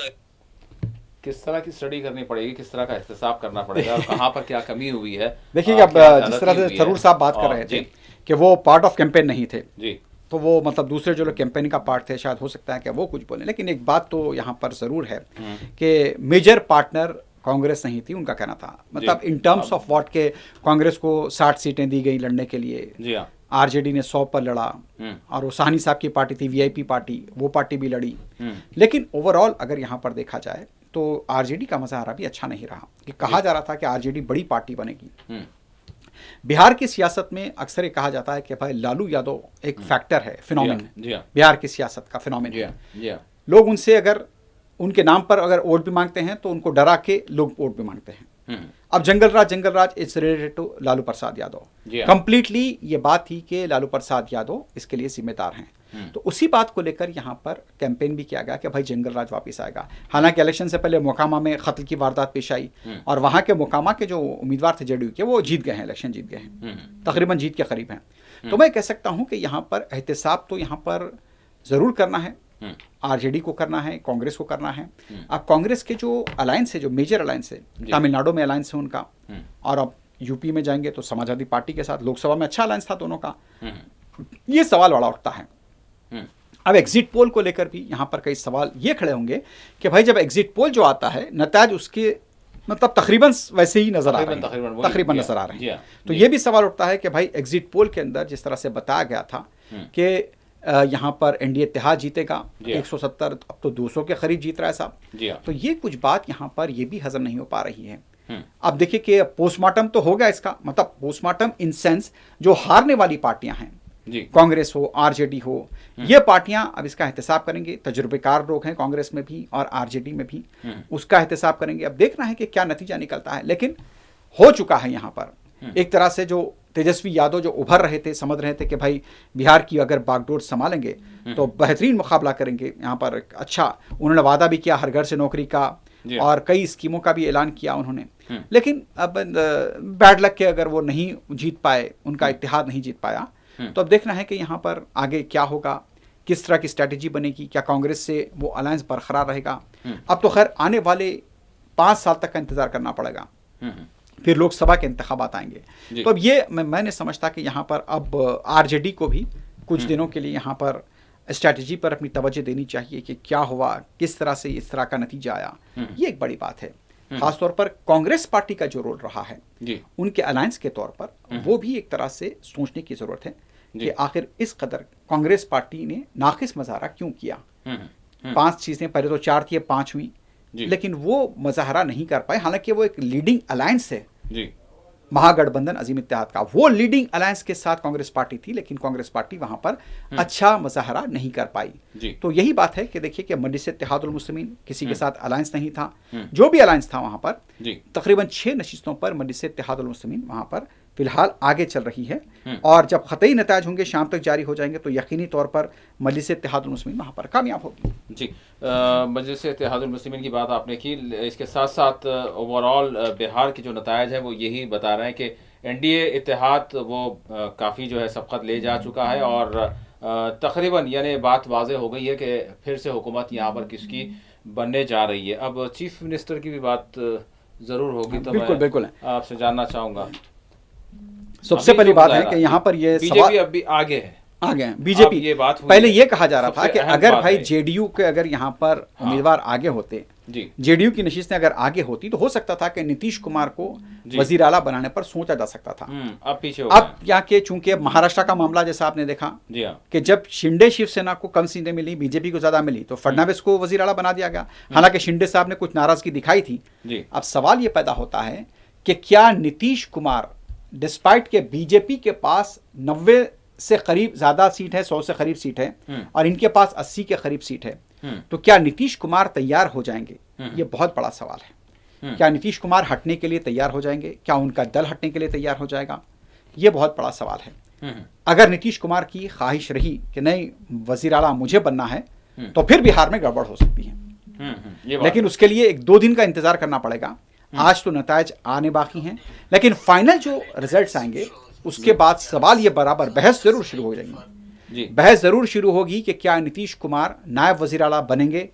किस तरह की study करनी पड़ेगी, किस तरह का एहतसाब करना पड़ेगा और कहाँ पर क्या कमी हुई है? देखिए, अब जिस तरह से थरूर साहब बात कर रहे थे कि वो पार्ट ऑफ कैंपेन नहीं थे जी, तो वो मतलब दूसरे जो लोग कैंपेन का पार्ट थे, शायद हो सकता है कि वो कुछ बोले, लेकिन एक बात तो यहाँ पर ज़रूर है कि मेजर पार्टनर कांग्रेस नहीं थी, उनका कहना था। मतलब इन टर्म्स ऑफ व्हाट के कांग्रेस को 60 सीटें दी गई लड़ने के लिए, आरजेडी ने 100 पर लड़ा, और वो साहनी साहब की पार्टी थी, वीआईपी पार्टी, वो पार्टी भी लड़ी। लेकिन ओवरऑल अगर यहाँ पर देखा जाए तो आरजेडी का मज़ाहरा भी अच्छा नहीं रहा। कि कहा जा रहा था कि आरजेडी बड़ी पार्टी बनेगी। बिहार की सियासत में अक्सर ये कहा जाता है कि भाई लालू यादव एक फैक्टर है, फिनोमेन, बिहार की सियासत का फिनोमेन है। लोग उनसे अगर उनके नाम पर अगर वोट भी मांगते हैं तो उनको डरा के लोग वोट भी मांगते हैं। अब जंगल राज it's related to Lalu Prasad Yadav. Completely ये बात थी कि लालू प्रसाद यादव इसके लिए जिम्मेदार हैं। तो उसी बात को लेकर यहाँ पर कैंपेन भी किया गया कि भाई जंगल राज वापस आएगा। हालांकि इलेक्शन से पहले मोकामा में कत्ल की वारदात पेश आई, और वहाँ के मोकामा के जो उम्मीदवार थे जेडीयू के, वो जीत गए हैं, इलेक्शन जीत गए हैं, तकरीबन जीत के करीब हैं। तो मैं कह सकता हूँ कि यहाँ पर एहतसाब तो यहाँ पर ज़रूर करना है, आरजेडी को करना है, कांग्रेस को करना है। अब कांग्रेस के जो अलायंस है, जो मेजर अलायंस है, तमिलनाडु में अलायंस है उनका, और अब यूपी में जाएंगे तो समाजवादी पार्टी के साथ, लोकसभा में अच्छा अलायंस था दोनों का। ये सवाल बड़ा उठता है। अब एग्जिट पोल को लेकर भी यहाँ पर कई सवाल ये खड़े होंगे कि भाई जब एग्जिट पोल जो आता है, नताज उसके मतलब तकरीबन वैसे ही नजर आ रहे हैं, तकरीबन नजर आ रहे हैं। तो ये भी सवाल उठता है कि भाई एग्जिट पोल के अंदर जिस तरह से बताया गया था कि यहाँ पर एनडीए इत्तेहाद जीतेगा, 170 अब तो 200 के करीब जीत रहा है साहब, तो ये कुछ बात यहाँ पर ये भी हजम नहीं हो पा रही है। अब देखिए कि पोस्टमार्टम तो हो गया इसका, मतलब पोस्टमार्टम इन सेंस जो हारने वाली पार्टियां हैं, कांग्रेस हो, आरजेडी हो, ये पार्टियां अब इसका एहतसाब करेंगे। तजुर्बेकार लोग हैं कांग्रेस में भी और आरजेडी में भी, उसका एहतसाब करेंगे। अब देखना है कि क्या नतीजा निकलता है, लेकिन हो चुका है यहाँ पर एक तरह से। जो तेजस्वी यादव जो उभर रहे थे, समझ रहे थे कि भाई बिहार की अगर बागडोर संभालेंगे तो बेहतरीन मुकाबला करेंगे यहाँ पर। अच्छा, उन्होंने वादा भी किया हर घर से नौकरी का, और कई स्कीमों का भी ऐलान किया उन्होंने, लेकिन अब बैड लक के अगर वो नहीं जीत पाए, उनका इत्तेहाद नहीं जीत पाया, तो अब देखना है कि यहाँ पर आगे क्या होगा, किस तरह की स्ट्रैटेजी बनेगी, क्या कांग्रेस से वो अलायंस बरकरार रहेगा। अब तो खैर आने वाले 5 साल तक का इंतजार करना पड़ेगा, फिर लोकसभा के इंतखाबात आएंगे। तो अब ये मैंने समझता कि यहाँ पर अब आरजेडी को भी कुछ दिनों के लिए यहाँ पर स्ट्रैटेजी पर अपनी तवज्जो देनी चाहिए कि क्या हुआ, किस तरह से इस तरह का नतीजा आया। ये एक बड़ी बात है। खासतौर पर कांग्रेस पार्टी का जो रोल रहा है उनके अलायंस के तौर पर, वो भी एक तरह से सोचने की जरूरत है कि आखिर इस कदर कांग्रेस पार्टी ने नाकिस मुजाहरा क्यों किया। 5 चीजें पहले तो 4 थी, 5 हुई, लेकिन वो मुजाहरा नहीं कर पाए। हालांकि वो एक लीडिंग अलायंस है महागठबंधन अजीम इत्तेहाद का, वो लीडिंग अलायंस के साथ कांग्रेस पार्टी थी, लेकिन कांग्रेस पार्टी वहां पर अच्छा मुजाहरा नहीं कर पाई। तो यही बात है कि देखिए कि मजलिस इत्तेहादुल मुस्लिमीन किसी के साथ अलायंस नहीं था, जो भी अलायंस था वहां पर तकरीबन 6 नशिस्तों पर मजलिस इत्तेहादुल मुस्लिमीन वहां पर फिलहाल आगे चल रही है। और जब ख़तई नतायज होंगे, शाम तक जारी हो जाएंगे, तो यकीनी तौर पर मजलिस इत्तेहादुल मुस्लिमीन वहाँ पर कामयाब होगी। जी, मजलिस इत्तेहादुल मुस्लिमीन की बात आपने की, इसके साथ साथ ओवरऑल बिहार के जो नतायज है वो यही बता रहे हैं कि एनडीए इत्तेहाद वो काफ़ी जो है सबकत ले जा चुका है और तकरीबन यानी बात वाज़ेह हो गई है कि फिर से हुकूमत यहाँ पर किसकी बनने जा रही है। अब चीफ मिनिस्टर की भी बात ज़रूर होगी, तो बिल्कुल आपसे जानना चाहूँगा। सबसे पहली बात है कि यहाँ पर ये बीजेपी अभी आगे है, बीजेपी ये बात पहले ये कहा जा रहा था कि अगर भाई जेडीयू के अगर यहाँ पर उम्मीदवार आगे होते, जेडीयू की नशिस्तें अगर आगे होती, तो हो सकता था कि नीतीश कुमार को वजीर आला बनाने पर सोचा जा सकता था। अब पीछे अब यहाँ के चूंकि महाराष्ट्र का मामला जैसा आपने देखा कि जब शिंदे शिवसेना को कम सीटें मिली, बीजेपी को ज्यादा मिली, तो फडणवीस को वजीर आला बना दिया गया। हालांकि शिंदे साहब ने कुछ नाराजगी दिखाई थी। अब सवाल ये पैदा होता है कि क्या नीतीश कुमार, डिस्पाइट के बीजेपी के पास 90 से करीब ज्यादा सीट है, 100 से करीब सीट है और इनके पास 80 के करीब सीट है, तो क्या नीतीश कुमार तैयार हो जाएंगे? ये बहुत बड़ा सवाल है। क्या नीतीश कुमार हटने के लिए तैयार हो जाएंगे? क्या उनका दल हटने के लिए तैयार हो जाएगा? ये बहुत बड़ा सवाल है। अगर नीतीश कुमार की ख्वाहिश रही कि नहीं वजीर आला मुझे बनना है, तो फिर बिहार में गड़बड़ हो सकती है। लेकिन उसके लिए 1-2 दिन का इंतजार करना पड़ेगा। आज तो नतायज आने बाकी हैं, लेकिन फाइनल जो रिजल्ट्स आएंगे उसके बाद सवाल ये बराबर बहस जरूर शुरू हो जाएगी। बहस जरूर शुरू होगी कि क्या नीतीश कुमार नायब वजीर आला बनेंगे,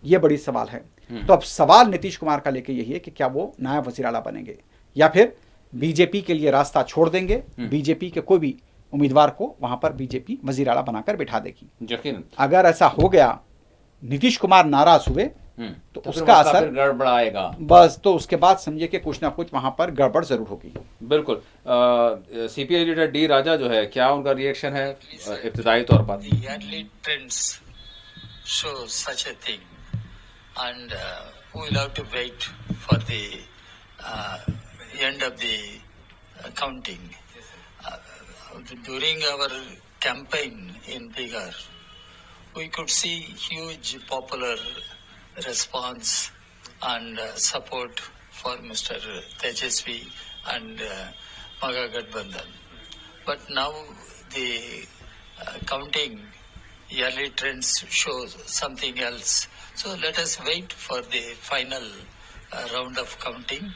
ये बड़ी सवाल है। तो अब सवाल नीतीश कुमार का लेके यही है कि क्या वो नायब वजीर आला बनेंगे या फिर बीजेपी के लिए रास्ता छोड़ देंगे, बीजेपी के कोई भी उम्मीदवार को वहां पर बीजेपी वजीर आला बनाकर बिठा देगी। अगर ऐसा हो गया, नीतीश कुमार नाराज हुए, तो उसका असर गड़बड़ाएगा बस। तो उसके बाद समझिए कि कुछ ना कुछ वहां पर गड़बड़ जरूर होगी। बिल्कुल। सीपीआई लीडर डी राजा जो है, क्या उनका रिएक्शन है इब्तिदाई तौर पर? Trends show such a thing and we will have to wait for the end of the counting. During our campaign in Bihar we could see huge popular response and support for Mr. Tejasvi and Maga Gadbandhan. But now the counting yearly trends show something else. So let us wait for the final round of counting.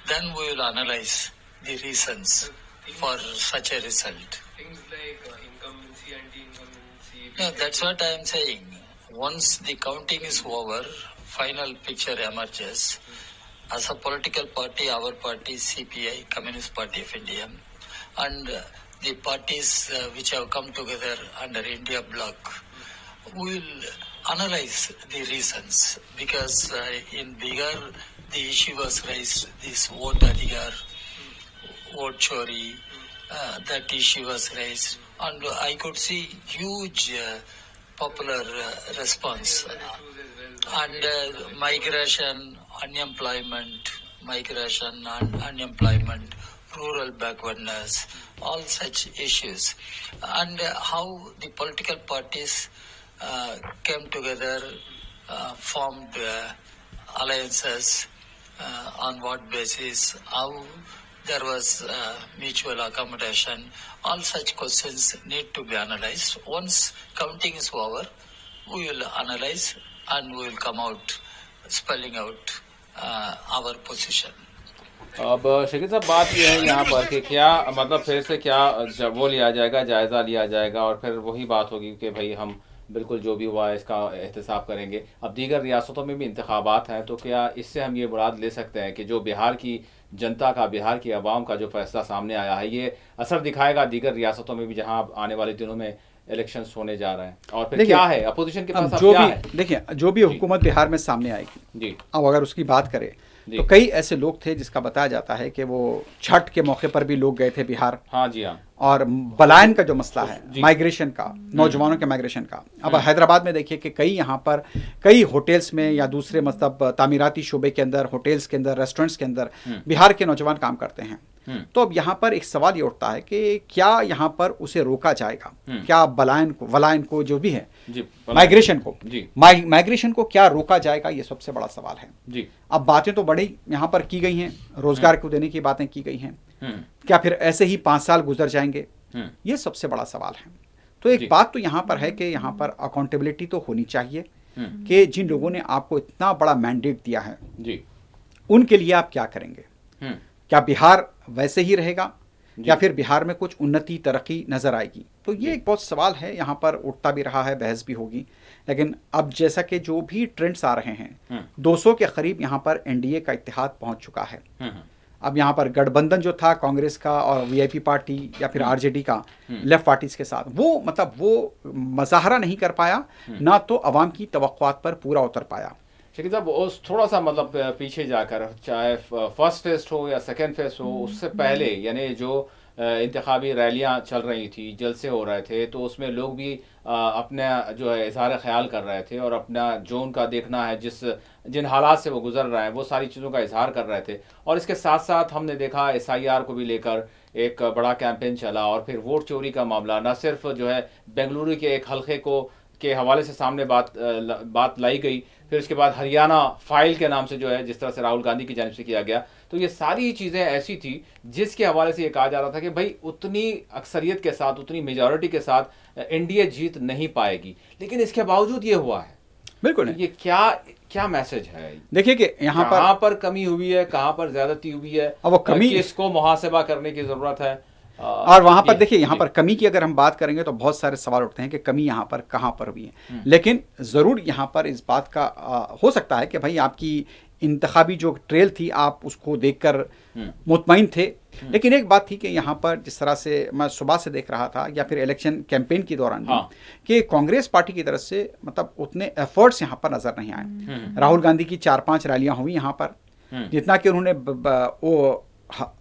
Then we will analyze the reasons for such a result. Things like incumbency, anti-incumbency. No, that's what I am saying. Once the counting is over, final picture emerges. As a political party, our party, CPI, Communist Party of India, and the parties which have come together under India bloc, we will analyze the reasons. Because in Bihar, the issue was raised, this vote adhikar, vote chori, that issue was raised. And I could see huge popular response. And migration, unemployment, rural backwardness, all such issues. And how the political parties came together, formed alliances, on what basis, how there was mutual accommodation. All such questions need to be analyzed. Once counting is over, we will analyze and we will come out spelling out our position. अब शकील साहब, बात यह है यहाँ पर कि क्या मतलब फिर से क्या जब वो लिया जाएगा, जायज़ा लिया जाएगा और फिर वही बात होगी कि भाई हम बिल्कुल जो भी हुआ है इसका एहतसाब करेंगे। अब दीगर रियासतों में भी इंतखाबात हैं, तो क्या इससे हम ये मुराद ले सकते हैं कि जो बिहार की जनता का, बिहार की आवाम का जो फैसला सामने आया है, ये असर दिखाएगा दीगर रियासतों में भी जहाँ आने वाले दिनों में इलेक्शंस होने जा रहे हैं? और फिर क्या है अपोजिशन के पास, अब जो क्या भी है? देखिए, जो भी हुकूमत बिहार में सामने आएगी जी, अब अगर उसकी बात करें तो कई ऐसे लोग थे जिसका बताया जाता है कि वो छठ के मौके पर भी लोग गए थे बिहार। हाँ जी, हाँ। और पलायन का जो मसला है, माइग्रेशन का, नौजवानों के माइग्रेशन का, अब हैदराबाद में देखिए कि कई यहाँ पर कई होटल्स में या दूसरे मतलब तामीराती शोबे के अंदर, होटल्स के अंदर, रेस्टोरेंट्स के अंदर बिहार के नौजवान काम करते हैं। तो अब यहाँ पर एक सवाल ये उठता है कि क्या यहाँ पर उसे रोका जाएगा? क्या वलायन को जो भी है, माइग्रेशन को क्या रोका जाएगा? ये सबसे बड़ा सवाल है जी। अब बातें तो बड़ी यहाँ पर की गई हैं, रोजगार को देने की बातें की गई हैं, क्या फिर ऐसे ही 5 साल गुजर जाएंगे? ये सबसे बड़ा सवाल है। तो एक बात तो यहाँ पर है कि यहाँ पर अकाउंटेबिलिटी तो होनी चाहिए कि जिन लोगों ने आपको इतना बड़ा मैंडेट दिया है जी, उनके लिए आप क्या करेंगे? क्या बिहार वैसे ही रहेगा या फिर बिहार में कुछ उन्नति, तरक्की नजर आएगी? तो ये एक बहुत सवाल है, यहाँ पर उठता भी रहा है, बहस भी होगी। लेकिन अब जैसा कि जो भी ट्रेंड्स आ रहे हैं, 200 के करीब यहाँ पर एनडीए का इत्तेहाद पहुंच चुका है। अब यहाँ पर गठबंधन जो था कांग्रेस का और वीआईपी पार्टी या फिर आरजेडी का लेफ्ट पार्टीज के साथ, वो मतलब वो मजाहरा नहीं कर पाया, ना तो अवाम की तवक्कुआत पर पूरा उतर पाया। शकील साहब, उस थोड़ा सा मतलब पीछे जाकर, चाहे फर्स्ट फेज हो या सेकेंड फेज हो, उससे पहले यानी जो इंतखाबी रैलियां चल रही थी, जलसे हो रहे थे, तो उसमें लोग भी अपना जो है इजहार ख्याल कर रहे थे और अपना जो उनका देखना है, जिन हालात से वो गुजर रहे हैं, वो सारी चीज़ों का इजहार कर रहे थे। और इसके साथ साथ हमने देखा SIR को भी लेकर एक बड़ा कैंपेन चला और फिर वोट चोरी का मामला, न सिर्फ जो है बेंगलुरु के एक हल्के के हवाले से सामने बात लाई गई, फिर उसके बाद हरियाणा फाइल के नाम से जो है जिस तरह से राहुल गांधी की जानिब से किया गया, तो ये सारी चीज़ें ऐसी थी जिसके हवाले से ये कहा जा रहा था कि भाई उतनी अक्सरियत के साथ, उतनी मेजॉरिटी के साथ एनडीए जीत नहीं पाएगी, लेकिन इसके बावजूद ये हुआ है। बिल्कुल, ये क्या मैसेज है? देखिए कि यहाँ पर कमी हुई है, कहाँ पर ज्यादती हुई है, अब वो कमी इसको मुहासबा करने की जरूरत है। और वहां पर देखिए, यहाँ पर कमी की अगर हम बात करेंगे तो बहुत सारे सवाल उठते हैं कि कमी यहाँ पर कहाँ पर हुई है। लेकिन जरूर यहाँ पर इस बात का हो सकता है कि भाई आपकी इंतखाबी जो ट्रेल थी, आप उसको देखकर मुतमईन थे। लेकिन एक बात थी कि यहाँ पर जिस तरह से मैं सुबह से देख रहा था या फिर इलेक्शन कैंपेन के दौरान कि कांग्रेस पार्टी की तरफ से मतलब उतने एफर्ट्स यहाँ पर नजर नहीं आए। राहुल गांधी की 4-5 रैलियां हुई यहाँ पर, जितना कि उन्होंने वो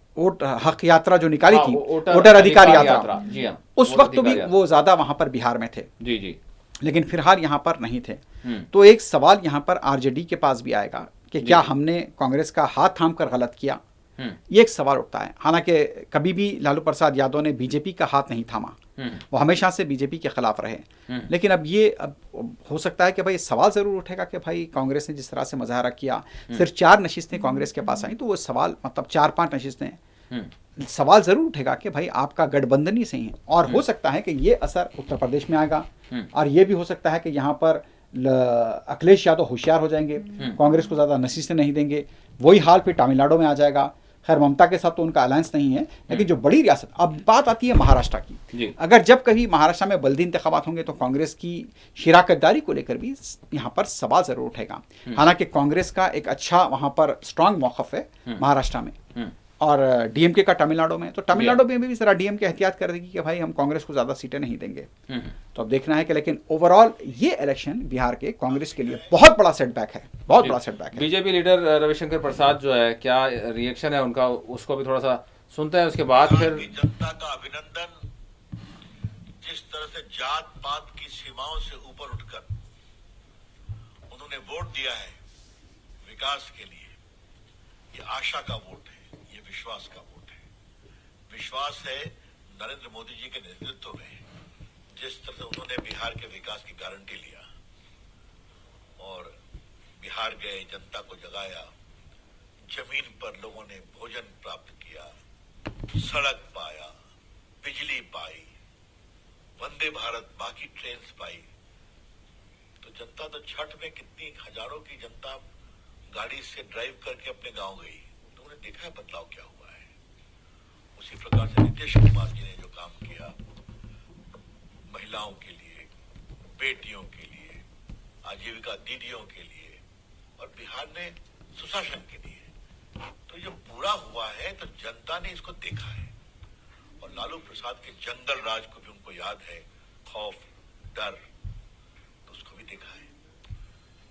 हक यात्रा जो निकाली थी, वोटर अधिकार यात्रा, उस वक्त तो भी वो ज्यादा वहां पर बिहार में थे जी। लेकिन फिलहाल यहाँ पर नहीं थे। तो एक सवाल यहाँ पर आरजेडी के पास भी आएगा कि क्या हमने कांग्रेस का हाथ थाम कर गलत किया? ये एक सवाल उठता है। हालांकि कभी भी लालू प्रसाद यादव ने बीजेपी का हाथ नहीं थामा, वो हमेशा से बीजेपी के खिलाफ रहे। लेकिन अब हो सकता है कि भाई सवाल जरूर उठेगा कि भाई कांग्रेस ने जिस तरह से मुजाहरा किया, सिर्फ 4 नशिस्तें कांग्रेस के पास आई, तो वो सवाल मतलब 4-5 नशिस्तें, सवाल जरूर उठेगा कि भाई आपका गठबंधन ही सही है। और हो सकता है कि ये असर उत्तर प्रदेश में आएगा, और ये भी हो सकता है कि यहाँ पर अखिलेश यादव होशियार हो जाएंगे, कांग्रेस को ज्यादा नसीहतें नहीं देंगे। वही हाल फिर तमिलनाडु में आ जाएगा। खैर, ममता के साथ तो उनका अलायंस नहीं है, लेकिन जो बड़ी रियासत, अब बात आती है महाराष्ट्र की। अगर जब कभी महाराष्ट्र में बल्दी इंतखाबात होंगे तो कांग्रेस की शिराकतदारी को लेकर भी यहाँ पर सवाल जरूर उठेगा। हालांकि कांग्रेस का एक अच्छा वहां पर स्ट्रांग मौकफ है महाराष्ट्र में, और डीएमके का तमिलनाडु में। तो तमिलनाडु में भी जरा डीएमके एहतियात कर देगी कि भाई हम कांग्रेस को ज्यादा सीटें नहीं देंगे। तो अब देखना है कि, लेकिन ओवरऑल ये इलेक्शन बिहार के कांग्रेस के लिए बहुत बड़ा सेटबैक है, बहुत बड़ा सेटबैक है। बीजेपी लीडर रविशंकर प्रसाद जो है, क्या रिएक्शन है उनका, उसको भी थोड़ा सा सुनते हैं, उसके बाद फिर। जनता का अभिनंदन। जिस तरह से जात पात की सीमाओं से ऊपर उठकर उन्होंने वोट दिया है विकास के लिए, ये आशा का वोट है, ये विश्वास का वोट है। विश्वास है नरेंद्र मोदी जी के नेतृत्व में, जिस तरह से उन्होंने बिहार के विकास की गारंटी लिया और बिहार गए, जनता को जगाया, जमीन पर लोगों ने भोजन प्राप्त किया, सड़क पाया, बिजली पाई, वंदे भारत, बाकी ट्रेन पाई। तो जनता तो छठ में कितनी हजारों की जनता गाड़ी से ड्राइव करके अपने गांव गई। तो उन्हें देखा है बदलाव क्या हुआ है। उसी प्रकार से नीतीश कुमार जी ने जो काम किया महिलाओं के लिए, बेटियों के लिए, आजीविका दीदियों के लिए और बिहार ने सुशासन के लिए, तो ये पूरा हुआ है तो जनता ने इसको देखा है। और लालू प्रसाद के जंगल राज को भी उनको याद है, खौफ, डर, तो उसको भी देखा है।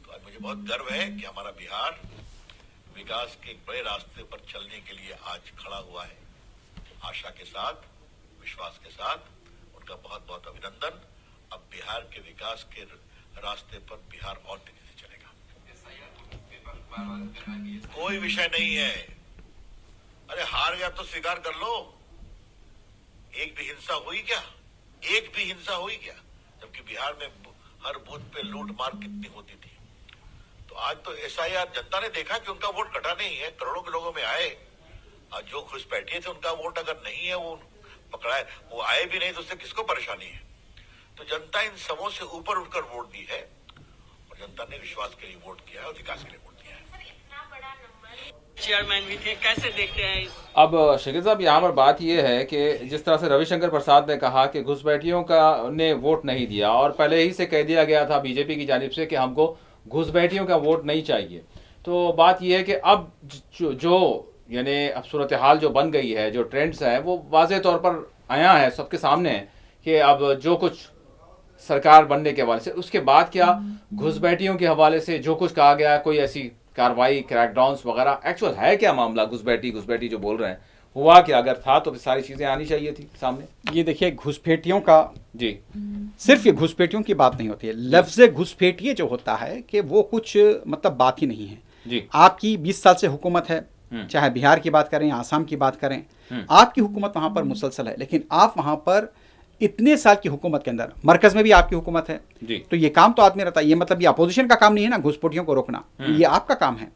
तो आज मुझे बहुत गर्व है कि हमारा बिहार विकास के एक बड़े रास्ते पर चलने के लिए आज खड़ा हुआ है। आशा के साथ, विश्वास के साथ उनका बहुत बहुत अभिनंदन। अब बिहार के विकास के रास्ते पर बिहार और तेजी से चलेगा। कोई विषय नहीं है। अरे हार गया तो स्वीकार कर लो। एक भी हिंसा हुई क्या? एक भी हिंसा हुई क्या? जबकि बिहार में हर बूथ पे लूट मार कितनी होती थी। तो आज तो एसआईआर जनता ने देखा कि उनका वोट कटा नहीं है, करोड़ों के लोगों में आए। आज जो घुसपैठिए थे उनका वोट अगर नहीं है, वो पकड़ाए, वो आए भी नहीं तो उससे किसको परेशानी है? तो जनता इन सबों से ऊपर उठकर वोट दी है और जनता ने विश्वास के लिए वोट किया है और विकास के लिए वोट दिया है। चेयरमैन भी थे, कैसे देखते हैं? अब शकील साहब, यहाँ पर बात यह है कि जिस तरह से रविशंकर प्रसाद ने कहा कि घुसपैठियों का ने वोट नहीं दिया और पहले ही से कह दिया गया था बीजेपी की जानिब से कि हमको घुसपैठियों का वोट नहीं चाहिए, तो बात यह है कि अब जो यानी अब सूरत हाल जो बन गई है, जो ट्रेंड्स है वो वाज़ेह तौर पर आया है, सबके सामने है कि अब जो कुछ सरकार बनने के हवाले से, उसके बाद क्या घुसपैठियों के हवाले से जो कुछ कहा गया, कोई ऐसी कार्रवाई, क्रैकडाउन्स वगैरह, एक्चुअल है क्या मामला? घुसपैठी जो बोल रहे हैं, हुआ क्या? अगर था तो सारी चीज़ें आनी चाहिए थी सामने। ये देखिए, घुसपैठियों का जी, सिर्फ ये घुसपैठियों की बात नहीं होती है। लफ्ज़ घुसपैठिए जो होता है कि वो कुछ मतलब बात ही नहीं है जी। आपकी 20 साल से हुकूमत है, चाहे बिहार की बात करें, आसाम की बात करें, आपकी हुकूमत वहां पर मुसलसल है, लेकिन आप वहां पर इतने साल की हुकूमत के अंदर मरकज में भी आपकी हुकूमत है जी। तो ये काम तो आदमी रहता है। ये मतलब ये अपोजिशन का काम नहीं है ना घुसपैठियों को रोकना, ये आपका काम है,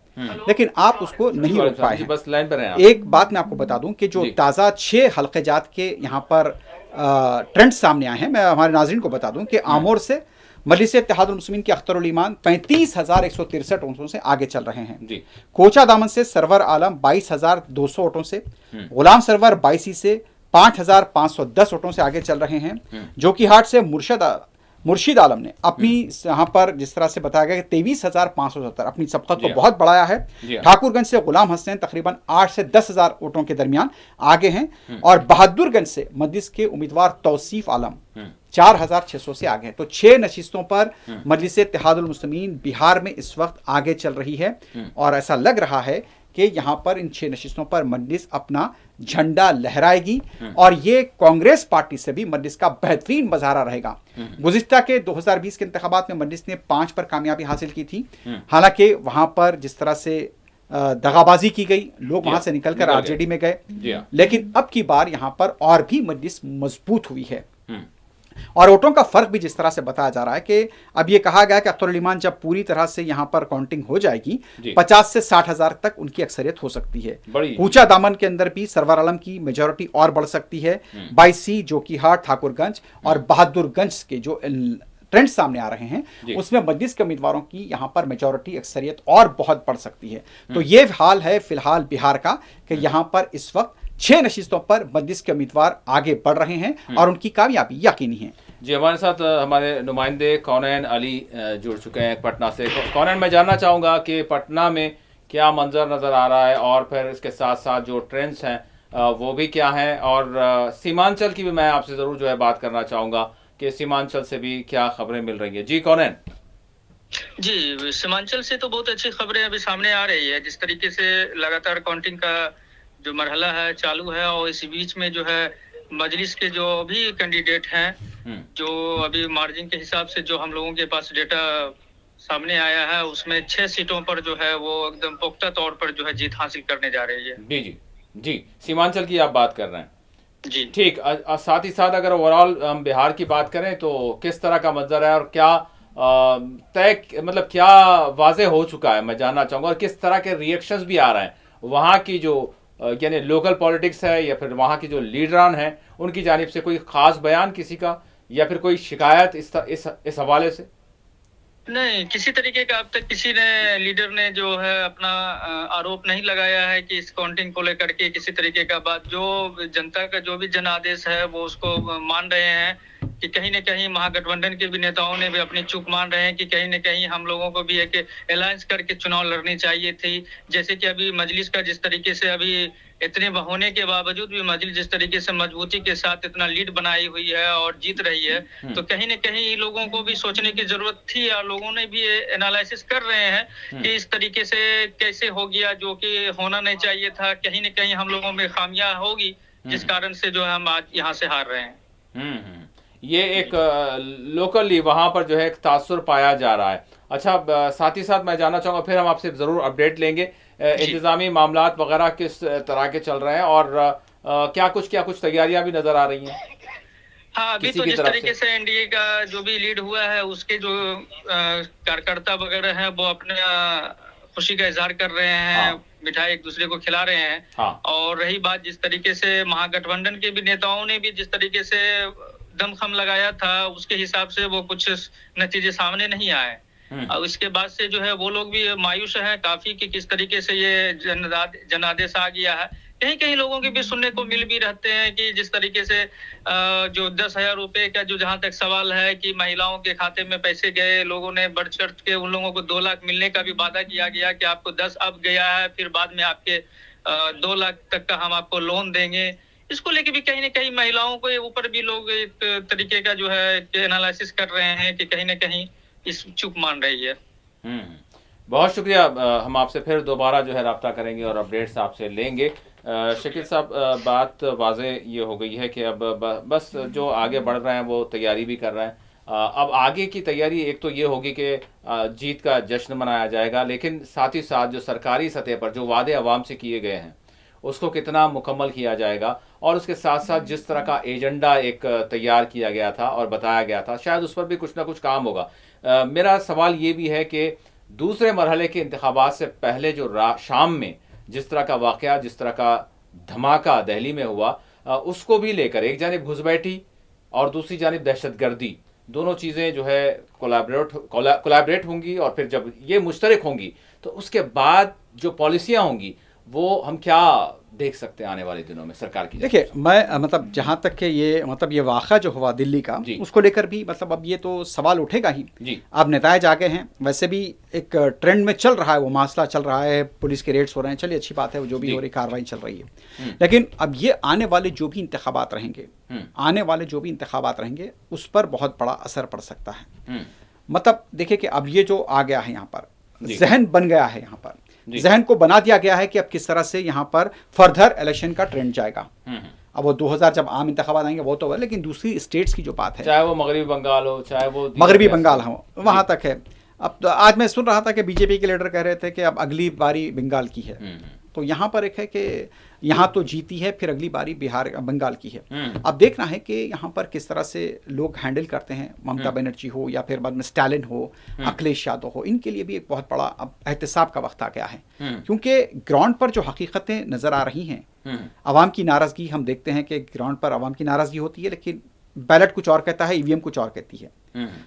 लेकिन आप उसको नहीं रोक पाए हैं। बस लाइन पर हैं आप। एक बात मैं आपको बता दूं कि जो ताज़ा 6 हल्क़ेजात के यहाँ पर ट्रेंड सामने आए हैं, मैं हमारे नाज़रीन को बता दूं कि आमोर से मजलिस इत्तेहादुल मुस्लिमीन के अख्तरुल ईमान 35,163 वोटों से आगे चल रहे हैं जी। कोचा दामन से सरवर आलम 22,200 वोटों से, गुलाम सरवर बाइसी से 5,510 वोटों से आगे चल रहे हैं। जोकीहाट से मुर्शिद आलम ने अपनी यहाँ पर जिस तरह से बताया गया कि 23,570 अपनी सबकत को बहुत बढ़ाया है। ठाकुरगंज से गुलाम हसन तकरीबन 8 से 10,000 वोटों के दरमियान आगे हैं और बहादुरगंज से मजलिस के उम्मीदवार तौसीफ आलम 4,600 से आगे हैं। तो 6 नशिस्तों पर मजलिस इत्तेहादुल मुस्लिमीन बिहार में इस वक्त आगे चल रही है और ऐसा लग रहा है कि यहाँ पर इन 6 नशिस्तों पर मजलिस अपना झंडा लहराएगी और ये कांग्रेस पार्टी से भी मजलिस का बेहतरीन मज़ारा रहेगा। गुज़िश्ता के 2020 के इंतखाबात में मजलिस ने 5 पर कामयाबी हासिल की थी, हालांकि वहां पर जिस तरह से दगाबाजी की गई, लोग वहां से निकलकर आरजेडी में गए, लेकिन अब की बार यहां पर और भी मजलिस मजबूत हुई है और वोटों का फर्क भी जिस तरह से बताया जा रहा है कि अब ये कहा गया कि अख्तरुल ईमान जब पूरी तरह से यहां पर काउंटिंग हो जाएगी 50 से 60,000 तक उनकी अक्सरियत हो सकती है। कूचा दामन के अंदर भी सरवर आलम की मेजॉरिटी और बढ़ सकती है। बाइसी, जोकीहाट, ठाकुरगंज और बहादुरगंज के जो ट्रेंड सामने आ रहे हैं उसमें मजलिस के उम्मीदवारों की यहां पर मेजॉरिटी अक्सरियत और बहुत बढ़ सकती है। तो ये हाल है फिलहाल बिहार का कि यहां पर इस वक्त 6 नशिस्तों पर मजलिस के उम्मीदवार आगे बढ़ रहे हैं और उनकी कामयाबी यकीनी है। जी, हमारे साथ हमारे नुमाइंदे कौनैन अली जुड़ चुके हैं पटना से। कौनैन, मैं जानना चाहूँगा कि पटना में क्या मंजर नज़र आ रहा है और फिर इसके साथ साथ जो ट्रेंड्स हैं वो भी क्या हैं, और सीमांचल की भी मैं आपसे ज़रूर जो है बात करना चाहूँगा कि सीमांचल से भी क्या खबरें मिल रही है। जी कौनैन। जी, सीमांचल से तो बहुत अच्छी खबरें अभी सामने आ रही है। जिस तरीके से लगातार काउंटिंग का जो मरहला है चालू है और इसी बीच में जो है मजलिस के जो अभी कैंडिडेट हैं, जो अभी मार्जिन के हिसाब से जो हम लोगों के पास डेटा सामने आया है उसमें 6 सीटों पर जो है वो एकदम पुख्ता तौर पर जो है जीत हासिल करने जा रही है। जी जी जी, सीमांचल की आप बात कर रहे हैं जी। ठीक, साथ ही साथ अगर ओवरऑल हम बिहार की बात करें तो किस तरह का मंजर है और क्या तय मतलब क्या वाज़ेह हो चुका है, मैं जानना चाहूँगा, और किस तरह के रिएक्शंस भी आ रहे हैं वहाँ की जो यानी लोकल पॉलिटिक्स है या फिर वहाँ की जो लीडरान हैं उनकी जानिब से कोई ख़ास बयान किसी का या फिर कोई शिकायत इस हवाले से? नहीं, किसी तरीके का अब तक किसी ने लीडर ने जो है अपना आरोप नहीं लगाया है कि इस काउंटिंग को लेकर के किसी तरीके का बात, जो जनता का जो भी जनादेश है वो उसको मान रहे हैं कि कहीं न कहीं महागठबंधन के भी नेताओं ने भी अपनी चूक मान रहे हैं कि कहीं न कहीं हम लोगों को भी एक अलायंस करके चुनाव लड़नी चाहिए थी। जैसे कि अभी मजलिस का जिस तरीके से अभी इतने होने के बावजूद भी मजलिस जिस तरीके से मजबूती के साथ इतना लीड बनाई हुई है और जीत रही है, तो कहीं न कहीं लोगों को भी सोचने की जरूरत थी और लोगों ने भी एनालिसिस कर रहे हैं कि इस तरीके से कैसे हो गया जो कि होना नहीं चाहिए था। कहीं न कहीं हम लोगों में खामियां होगी जिस कारण से जो है हम आज यहाँ से हार रहे हैं। ये एक लोकली वहाँ पर जो है एक तासुर पाया जा रहा है। अच्छा, साथ ही साथ मैं जानना चाहूँगा, फिर हम आपसे ज़रूर अपडेट लेंगे, इंतज़ामी मामलात वगैरह किस तरह के चल रहे हैं और क्या कुछ तैयारियां भी नज़र आ रही हैं? हाँ, अभी तो जिस तरीके से एनडीए का जो भी लीड हुआ है उसके जो कार्यकर्ता वगैरह हैं वो अपने खुशी का इजहार कर रहे हैं। हाँ। मिठाई एक दूसरे को खिला रहे हैं। हाँ। और रही बात जिस तरीके से महागठबंधन के भी नेताओं ने भी जिस तरीके से दमखम लगाया था उसके हिसाब से वो कुछ नतीजे सामने नहीं आए। और इसके बाद से जो है वो लोग भी मायूस हैं काफी कि किस तरीके से ये जनादेश आ गया है। कहीं कहीं लोगों के भी सुनने को मिल भी रहते हैं कि जिस तरीके से जो 10,000 रुपए का जो जहां तक सवाल है कि महिलाओं के खाते में पैसे गए, लोगों ने बढ़ चढ़ के उन लोगों को 2 लाख मिलने का भी वादा किया गया कि आपको 10 अब गया है, फिर बाद में आपके 2 लाख तक का हम आपको लोन देंगे। इसको लेके भी कहीं न कहीं महिलाओं के ऊपर भी लोग एक तरीके का जो है एनालिसिस कर रहे हैं कि कहीं न कहीं इस चूक मान रही है। बहुत शुक्रिया। हम आपसे फिर दोबारा जो है राब्ता करेंगे और अपडेट्स आपसे लेंगे। शकील साहब, बात वाज़े ये हो गई है कि अब बस जो आगे बढ़ रहे हैं वो तैयारी भी कर रहे हैं। अब आगे की तैयारी एक तो ये होगी कि जीत का जश्न मनाया जाएगा, लेकिन साथ ही साथ जो सरकारी सतह पर जो वादे अवाम से किए गए हैं उसको कितना मुकम्मल किया जाएगा, और उसके साथ साथ जिस तरह का एजेंडा एक तैयार किया गया था और बताया गया था, शायद उस पर भी कुछ ना कुछ काम होगा। मेरा सवाल ये भी है कि दूसरे मरहले के इंतखाबात से पहले जो शाम में जिस तरह का वाक़या, जिस तरह का धमाका दिल्ली में हुआ, उसको भी लेकर एक जानिब घुसपैठी और दूसरी जानिब दहशतगर्दी, दोनों चीज़ें जो है कोलैबोरेट होंगी, और फिर जब ये मुश्तरक होंगी तो उसके बाद जो पॉलिसियाँ होंगी वो हम क्या देख सकते हैं आने वाले दिनों में सरकार की? देखिए, मैं मतलब जहाँ तक के ये वाक़ा जो हुआ दिल्ली का, उसको लेकर भी मतलब अब ये तो सवाल उठेगा ही जी। अब नेताए जागे हैं, वैसे भी एक ट्रेंड में चल रहा है, वो मामला चल रहा है, पुलिस के रेड्स हो रहे हैं, चलिए अच्छी बात है, वो जो भी हो रही कार्रवाई चल रही है। लेकिन अब ये आने वाले जो भी इंतखाबात रहेंगे उस पर बहुत बड़ा असर पड़ सकता है। मतलब देखिए कि अब ये जो आ गया है यहाँ पर, जहन बन गया है, यहाँ पर जहन को बना दिया गया है कि अब किस तरह से यहाँ पर फर्दर इलेक्शन का ट्रेंड जाएगा। अब वो 2000 जब आम इंतखाबात आएंगे वो तो है, लेकिन दूसरी स्टेट्स की जो बात है, चाहे वो मगरबी बंगाल हो, चाहे वो मगरबी बंगाल हो, वहां तक है। अब तो आज मैं सुन रहा था कि बीजेपी के लीडर कह रहे थे कि अब अगली बारी बंगाल की है। तो यहाँ पर एक है कि यहाँ तो जीती है, फिर अगली बारी बंगाल की है। अब देखना है कि यहाँ पर किस तरह से लोग हैंडल करते हैं, ममता बनर्जी हो या फिर बाद में स्टालिन हो, अखिलेश यादव हो, इनके लिए भी एक बहुत बड़ा अब एहतसाब का वक्त आ गया है। क्योंकि ग्राउंड पर जो हकीकतें नजर आ रही हैं, अवाम की नाराजगी, हम देखते हैं कि ग्राउंड पर अवाम की नाराजगी होती है, लेकिन बैलेट कुछ और कहता है, ईवीएम कुछ और कहती है।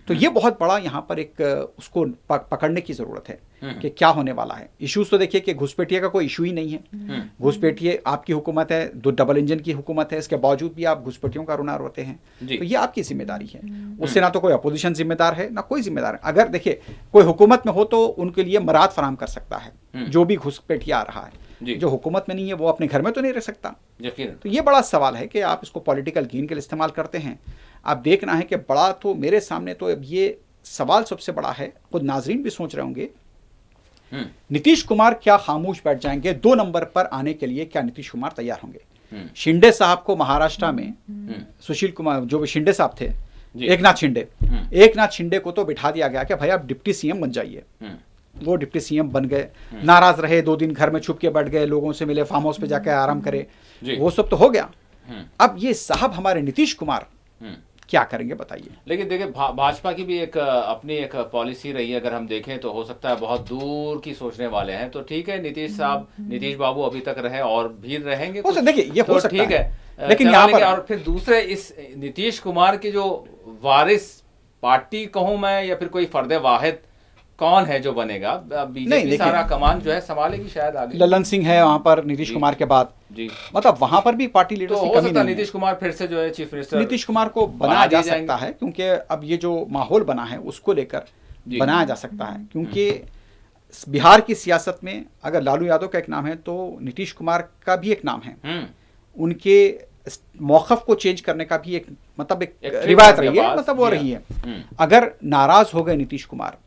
तो ये बहुत बड़ा यहाँ पर एक उसको पकड़ने की जरूरत है कि क्या होने वाला है। इश्यूज तो देखिए कि घुसपैठिया का कोई इशू ही नहीं है। घुसपैठिए आपकी हुकूमत है, 2 डबल इंजन की हुकूमत है, इसके बावजूद भी आप घुसपैठियों का रुना रोते हैं, तो ये आपकी जिम्मेदारी है। उससे ना तो कोई अपोजिशन जिम्मेदार है, ना कोई जिम्मेदार है। अगर देखिए कोई हुकूमत में हो तो उनके लिए मराद फराम कर सकता है जो भी घुसपैठिया आ रहा है। जो हुकूमत में नहीं है वो अपने घर में तो नहीं रह सकता। तो ये बड़ा सवाल है कि आप इसको पॉलिटिकल गेन के लिए इस्तेमाल करते हैं। आप देखना है कि बड़ा तो मेरे सामने तो अब ये सवाल सबसे बड़ा है, खुद नाजरीन भी सोच रहे होंगे, नीतीश कुमार क्या खामोश बैठ जाएंगे 2 नंबर पर आने के लिए? क्या नीतीश कुमार तैयार होंगे? शिंदे साहब को महाराष्ट्र में सुशील कुमार, जो भी शिंदे साहब थे, एक नाथ शिंदे को तो बिठा दिया गया कि भाई आप डिप्टी सीएम बन जाइए। वो डिप्टी सीएम बन गए, नाराज रहे, 2 दिन घर में छुप के बैठ गए, लोगों से मिले, फार्म हाउस पे जाकर आराम करे, वो सब तो हो गया। अब ये साहब हमारे नीतीश कुमार क्या करेंगे बताइए? लेकिन देखिए, भाजपा की भी एक अपनी एक पॉलिसी रही है। अगर हम देखें तो हो सकता है बहुत दूर की सोचने वाले हैं, तो ठीक है, नीतीश बाबू अभी तक रहे और भी रहेंगे, देखिए ये हो सकता ठीक है। लेकिन यहाँ पर और फिर दूसरे इस नीतीश कुमार की जो वारिस पार्टी कहूँ मैं या फिर कोई फर्द वाहिद कौन है जो बनेगा? बीजेपी सारा कमान जो है संभालेगी शायद आगे। ललन सिंह है वहां पर नीतीश कुमार के बाद जी, मतलब वहां पर भी पार्टी लीडर्स की कमी नहीं है। नीतीश कुमार फिर से जो है चीफ मिनिस्टर, नीतीश कुमार को बनाया जा सकता है, क्योंकि अब ये जो माहौल बना है उसको लेकर बनाया जा सकता है, क्योंकि बिहार की सियासत में अगर लालू यादव का एक नाम है तो नीतीश कुमार का भी एक नाम है। उनके मौक़िफ़ को चेंज करने का भी एक मतलब एक रिवायत रही है, मतलब वो रही है। अगर नाराज हो गए नीतीश कुमार,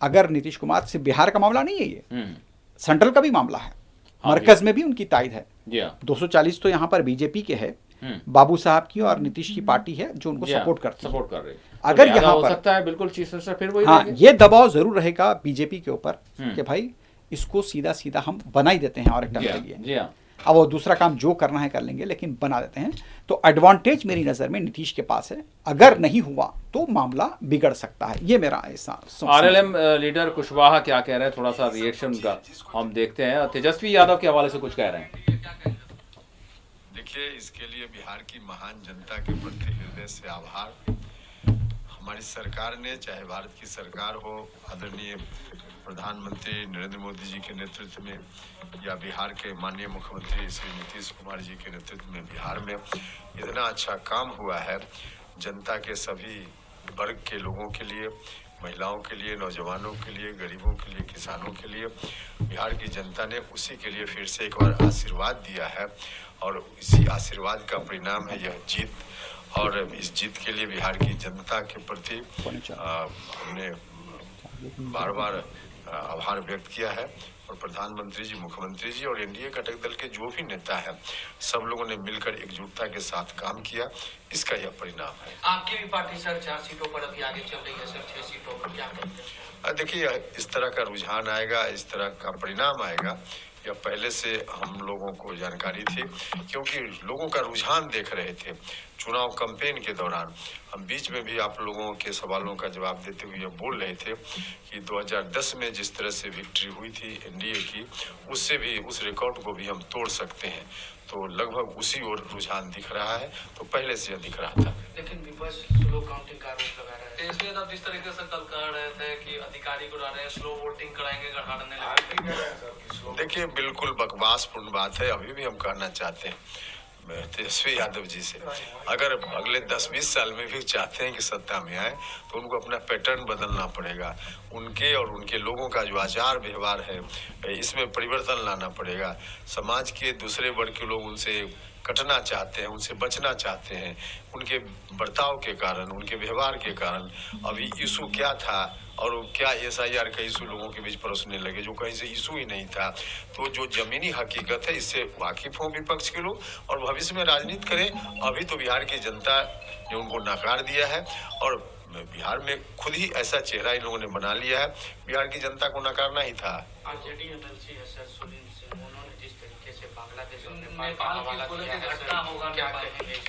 अगर नीतीश कुमार सिर्फ बिहार का मामला नहीं है, ये सेंट्रल का भी मामला है, मरकज में भी उनकी तायद है। 240 तो यहाँ पर बीजेपी के है, बाबू साहब की और नीतीश की पार्टी है जो उनको सपोर्ट कर रही है। अगर तो यहाँ हो पर सकता है बिल्कुल चीफ मिनिस्टर फिर वही हाँ, ये दबाव जरूर रहेगा बीजेपी के ऊपर कि भाई इसको सीधा सीधा हम बना ही देते हैं और एक टर्म के लिए। अब वो दूसरा काम जो करना है कर लेंगे, लेकिन बना देते हैं। तो एडवांटेज मेरी नज़र में नीतीश के पास है। अगर नहीं हुआ तो मामला बिगड़ सकता है, ये मेरा ऐसा। आरएलएम लीडर कुशवाहा क्या कह रहे हैं, थोड़ा सा रिएक्शन का हम देखते हैं। तेजस्वी यादव के हवाले से कुछ कह रहे हैं। देखिए, इसके लिए बिहार की महान जनता के प्रति हृदय से आभार। हमारी सरकार ने, चाहे भारत की सरकार हो, आदरणीय प्रधानमंत्री नरेंद्र मोदी जी के नेतृत्व में या बिहार के माननीय मुख्यमंत्री श्री नीतीश कुमार जी के नेतृत्व में बिहार में इतना अच्छा काम हुआ है। जनता के सभी वर्ग के लोगों के लिए, महिलाओं के लिए, नौजवानों के लिए, गरीबों के लिए, किसानों के लिए बिहार की जनता ने उसी के लिए फिर से एक बार आशीर्वाद दिया है और इसी आशीर्वाद का परिणाम है यह जीत। और इस जीत के लिए बिहार की जनता के प्रति हमने बार बार आभार व्यक्त किया है और प्रधानमंत्री जी, मुख्यमंत्री जी और एनडीए घटक दल के जो भी नेता हैं, सब लोगों ने मिलकर एकजुटता के साथ काम किया। इसका यह परिणाम है। आपकी भी पार्टी सर 4 सीटों पर अभी आगे चल रही है सर, 6 सीटों पर क्या करेंगे? देखिए, इस तरह का रुझान आएगा, इस तरह का परिणाम आएगा, यह पहले से हम लोगों को जानकारी थी, क्योंकि लोगों का रुझान देख रहे थे। चुनाव कैंपेन के दौरान हम बीच में भी आप लोगों के सवालों का जवाब देते हुए बोल रहे थे कि 2010 में जिस तरह से विक्ट्री हुई थी एनडीए की, उससे भी, उस रिकॉर्ड को भी हम तोड़ सकते हैं। तो लगभग उसी ओर रुझान दिख रहा है, तो पहले से दिख रहा था। लेकिन विपक्ष स्लो काउंटिंग का आरोप लगा रहा है। इसलिए आप जिस तरीके से कल कह रहे थे कि अधिकारी को डाले स्लो वोटिंग कराएंगे, गढ़ाने लगे। देखिए, बिल्कुल बकवासपूर्ण बात है। अभी भी हम कहना चाहते हैं तेजस्वी यादव जी से, अगर अगले 10-20 साल में भी चाहते हैं कि सत्ता में आए तो उनको अपना पैटर्न बदलना पड़ेगा। उनके और उनके लोगों का जो आचार व्यवहार है, इसमें परिवर्तन लाना पड़ेगा। समाज के दूसरे वर्ग के लोग उनसे कटना चाहते हैं, उनसे बचना चाहते हैं, उनके बर्ताव के कारण, उनके व्यवहार के कारण। अभी इशू क्या था और क्या SIR का इशू लोगों के बीच परोसने लगे, जो कहीं से इशू ही नहीं था। तो जो जमीनी हकीकत है, इससे वाकिफ हो विपक्ष के लोग और भविष्य में राजनीति करें। अभी तो बिहार की जनता ने उनको नकार दिया है और बिहार में खुद ही ऐसा चेहरा इन लोगों ने बना लिया है, बिहार की जनता को नकारना ही था।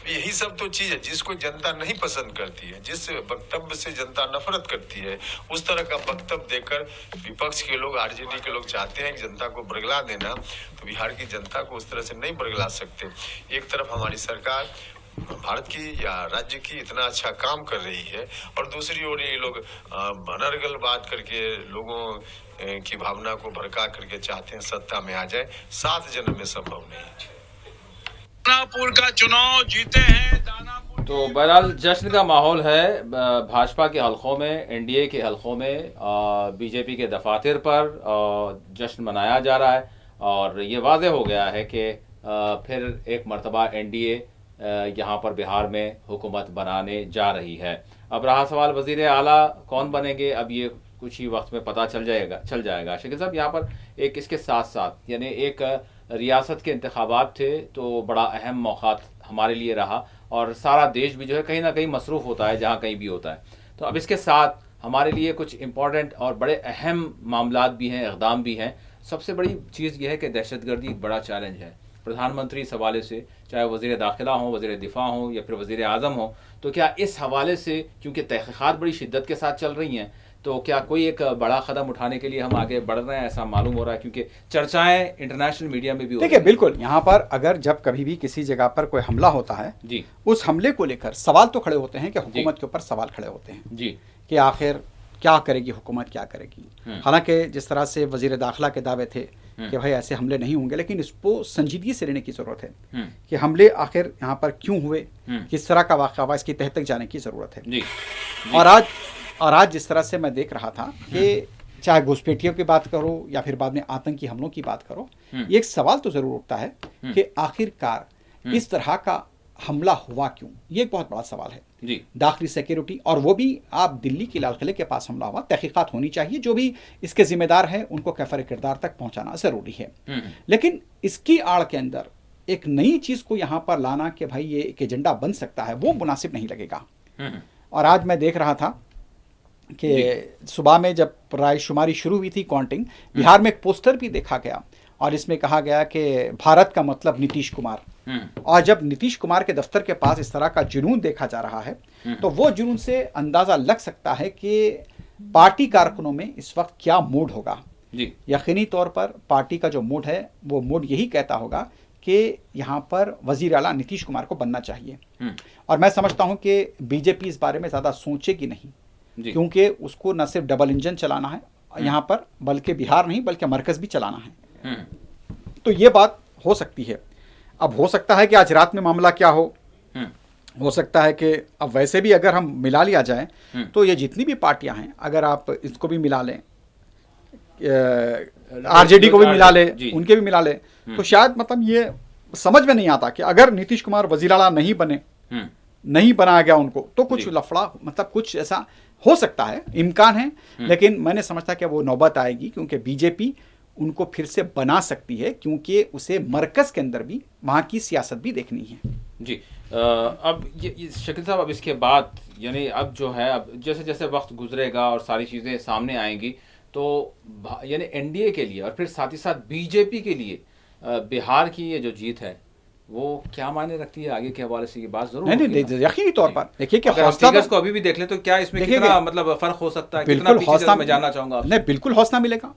यही सब तो चीज है जिसको जनता नहीं पसंद करती है, जिस वक्तव्य से जनता नफरत करती है, उस तरह का वक्तव्य देकर विपक्ष के लोग, आरजेडी के लोग चाहते हैं कि जनता को बरगला देना। तो बिहार की जनता को उस तरह से नहीं बरगला सकते। एक तरफ हमारी सरकार भारत की या राज्य की इतना अच्छा काम कर रही है और दूसरी ओर ये लोग अनर्गल बात करके लोगों की भावना को भड़का करके चाहते हैं सत्ता में आ जाए। 7 जन्म में संभव नहीं। दानापुर का चुनाव जीते हैं। दानापुर तो बहरहाल जश्न का माहौल है भाजपा के हलकों में, एनडीए के हलकों में, बीजेपी के दफातर पर जश्न मनाया जा रहा है और ये वाज़ेह हो गया है कि फिर एक मरतबा एनडीए यहाँ पर बिहार में हुकूमत बनाने जा रही है। अब रहा सवाल वज़ीर आला कौन बनेंगे, अब ये कुछ ही वक्त में पता चल जाएगा। शकील साहब, यहाँ पर एक इसके साथ साथ यानी एक रियासत के इंतखाबात थे तो बड़ा अहम मौका हमारे लिए रहा और सारा देश भी जो है कहीं ना कहीं मसरूफ़ होता है जहाँ कहीं भी होता है। तो अब इसके साथ हमारे लिए कुछ इम्पॉर्टेंट और बड़े अहम मामलात भी हैं, इक़दाम भी हैं। सबसे बड़ी चीज़ यह है कि दहशतगर्दी एक बड़ा चैलेंज है। प्रधानमंत्री इस हवाले से, चाहे वज़ीर दाखिला हो, वज़ीर दिफा हो या फिर वज़ीर आज़म हो, तो क्या इस हवाले से, क्योंकि तहक़ीक़ात बड़ी शिद्दत के साथ चल रही हैं, तो क्या कोई एक बड़ा कदम उठाने के लिए हम आगे बढ़ रहे हैं, ऐसा मालूम हो रहा है? क्योंकि चर्चाएं इंटरनेशनल मीडिया में भी देखिए, बिल्कुल यहाँ पर अगर जब कभी भी किसी जगह पर कोई हमला होता है जी, उस हमले को लेकर सवाल तो खड़े होते हैं कि हुकूमत के ऊपर सवाल खड़े होते हैं जी कि आखिर क्या करेगी हुकूमत, क्या करेगी। हालांकि जिस तरह से वजीर दाखिला के दावे थे कि भाई ऐसे हमले नहीं होंगे, लेकिन इसको संजीदगी से लेने की ज़रूरत है कि हमले आखिर यहाँ पर क्यों हुए, किस तरह का वाक़या हुआ, इसकी तह तक जाने की ज़रूरत है। जी। और आज जिस तरह से मैं देख रहा था कि चाहे घुसपैठियों की बात करो या फिर बाद में आतंकी हमलों की बात करो, एक सवाल तो ज़रूर उठता है कि आखिरकार इस तरह का हमला हुआ क्यों। ये एक बहुत बड़ा सवाल है जी। दाखिली सिक्योरिटी, और वो भी आप दिल्ली के लाल किले के पास हमला हुआ, तहकीकात होनी चाहिए, जो भी इसके जिम्मेदार हैं उनको कैफर किरदार तक पहुंचाना ज़रूरी है। लेकिन इसकी आड़ के अंदर एक नई चीज़ को यहाँ पर लाना कि भाई ये एक एजेंडा बन सकता है, वो मुनासिब नहीं लगेगा। और आज मैं देख रहा था कि सुबह में जब रायशुमारी शुरू हुई थी, काउंटिंग, बिहार में एक पोस्टर भी देखा गया और इसमें कहा गया कि भारत का मतलब नीतीश कुमार। और जब नीतीश कुमार के दफ्तर के पास इस तरह का जुनून देखा जा रहा है तो वो जुनून से अंदाज़ा लग सकता है कि पार्टी कारकुनों में इस वक्त क्या मूड होगा जी। यकीनी तौर पर पार्टी का जो मूड है वो मूड यही कहता होगा कि यहाँ पर वजीर आला नीतीश कुमार को बनना चाहिए। और मैं समझता हूँ कि बीजेपी इस बारे में ज़्यादा सोचेगी नहीं, क्योंकि उसको न सिर्फ डबल इंजन चलाना है यहाँ पर, बल्कि बिहार नहीं बल्कि मरकज़ भी चलाना है। तो ये बात हो सकती है। अब हो सकता है कि आज रात में मामला क्या हो सकता है कि अब वैसे भी अगर हम मिला लिया जाए तो ये जितनी भी पार्टियां हैं, अगर आप इसको भी मिला लें, आरजेडी को भी मिला ले, उनके भी मिला ले, तो शायद मतलब ये समझ में नहीं आता कि अगर नीतीश कुमार वजीर आला नहीं बने, नहीं बनाया गया उनको, तो कुछ लफड़ा, मतलब कुछ ऐसा हो सकता है, इम्कान है। लेकिन मैंने समझता कि वो नौबत आएगी, क्योंकि बीजेपी उनको फिर से बना सकती है, क्योंकि उसे मरकज़ के अंदर भी वहाँ की सियासत भी देखनी है जी। अब ये शकील साहब, अब इसके बाद यानी अब जो है, अब जैसे जैसे वक्त गुजरेगा और सारी चीज़ें सामने आएंगी, तो यानी एनडीए के लिए और फिर साथ ही साथ बीजेपी के लिए बिहार की ये जो जीत है वो क्या मायने रखती है आगे के हवाले से, ये बात जरूर नहीं, यकीनी तौर पर देखिए कि हौसला को अभी भी देख ले तो क्या इसमें कितना मतलब फर्क हो सकता है, कितना पीछे मैं जानना चाहूंगा। नहीं, बिल्कुल हौसला मिलेगा,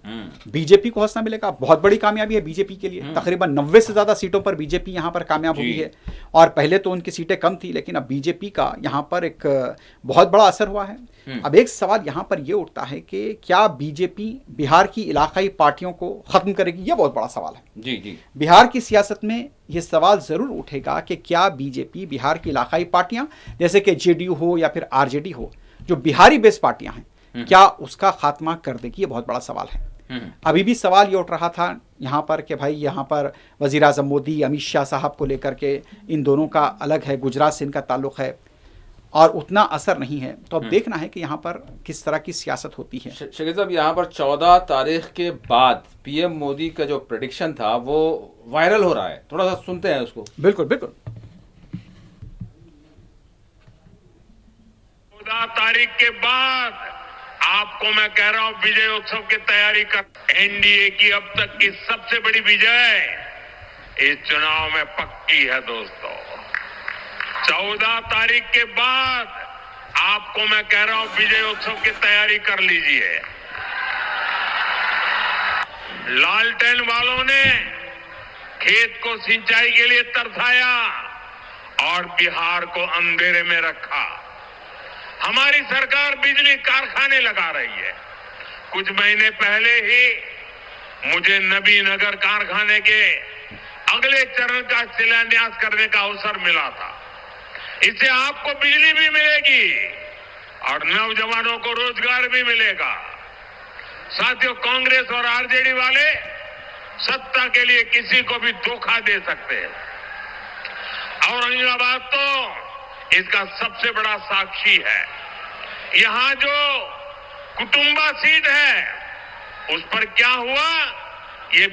बीजेपी को हौसला मिलेगा। बहुत बड़ी कामयाबी है बीजेपी के लिए, तकरीबन 90 से ज्यादा सीटों पर बीजेपी यहाँ पर कामयाब हुई है। और पहले तो उनकी सीटें कम थी, लेकिन अब बीजेपी का यहाँ पर एक बहुत बड़ा असर हुआ है। अब एक सवाल यहाँ पर यह उठता है कि क्या बीजेपी बिहार की इलाकाई पार्टियों को खत्म करेगी, यह बहुत बड़ा सवाल है जी जी। बिहार की सियासत में यह सवाल जरूर उठेगा कि क्या बीजेपी बिहार की इलाकाई पार्टियां, जैसे कि जेडीयू हो या फिर आरजेडी हो, जो बिहारी बेस्ड पार्टियां हैं, क्या उसका खात्मा कर देगी, यह बहुत बड़ा सवाल है। अभी भी सवाल ये उठ रहा था यहाँ पर कि भाई यहाँ पर वजीर आजम मोदी अमित शाह साहब को लेकर के इन दोनों का अलग है, गुजरात से इनका ताल्लुक है और उतना असर नहीं है। तो अब देखना है कि यहाँ पर किस तरह की सियासत होती है। शकील साहब, यहाँ पर 14 तारीख के बाद पीएम मोदी का जो प्रेडिक्शन था वो वायरल हो रहा है, थोड़ा सा सुनते हैं उसको। बिल्कुल बिल्कुल। 14 तारीख के बाद आपको मैं कह रहा हूं विजय उत्सव की तैयारी कर। एनडीए की अब तक की सबसे बड़ी विजय इस चुनाव में पक्की है दोस्तों। 14 तारीख के बाद आपको मैं कह रहा हूं विजय उत्सव की तैयारी कर लीजिए। लालटेन वालों ने खेत को सिंचाई के लिए तरसाया और बिहार को अंधेरे में रखा। हमारी सरकार बिजली कारखाने लगा रही है। कुछ महीने पहले ही मुझे नबीनगर कारखाने के अगले चरण का शिलान्यास करने का अवसर मिला था। इससे आपको बिजली भी मिलेगी और नौजवानों को रोजगार भी मिलेगा। साथियों, कांग्रेस और आरजेडी वाले सत्ता के लिए किसी को भी धोखा दे सकते हैं। औरंगाबाद तो इसका सबसे बड़ा साक्षी है। यहां जो कुटुंबा सीट है उस पर क्या हुआ, ये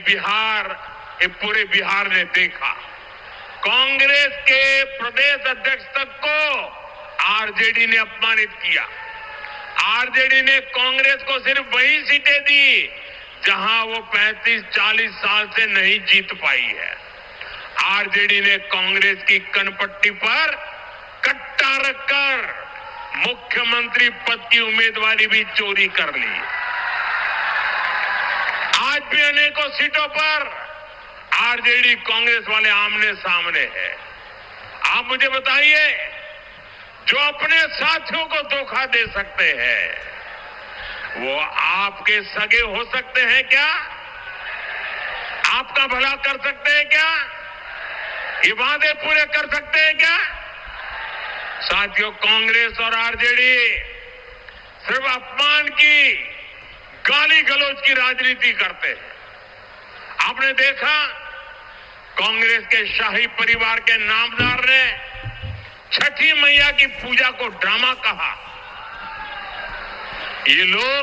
पूरे बिहार ने देखा। कांग्रेस के प्रदेश अध्यक्ष तक को आरजेडी ने अपमानित किया। आरजेडी ने कांग्रेस को सिर्फ वही सीटें दी जहां वो 35-40 साल से नहीं जीत पाई है। आरजेडी ने कांग्रेस की कनपट्टी पर कट्टा रखकर मुख्यमंत्री पद की उम्मीदवारी भी चोरी कर ली। आज भी अनेकों सीटों पर आरजेडी कांग्रेस वाले आमने सामने है। आप मुझे बताइए, जो अपने साथियों को धोखा दे सकते हैं, वो आपके सगे हो सकते हैं क्या? आपका भला कर सकते हैं क्या? ये वादे पूरे कर सकते हैं क्या? साथियों, कांग्रेस और आरजेडी सिर्फ अपमान की, गाली गलौज की राजनीति करते हैं। आपने देखा कांग्रेस के शाही परिवार के नामदार ने छठी मैया की पूजा को ड्रामा कहा। ये लोग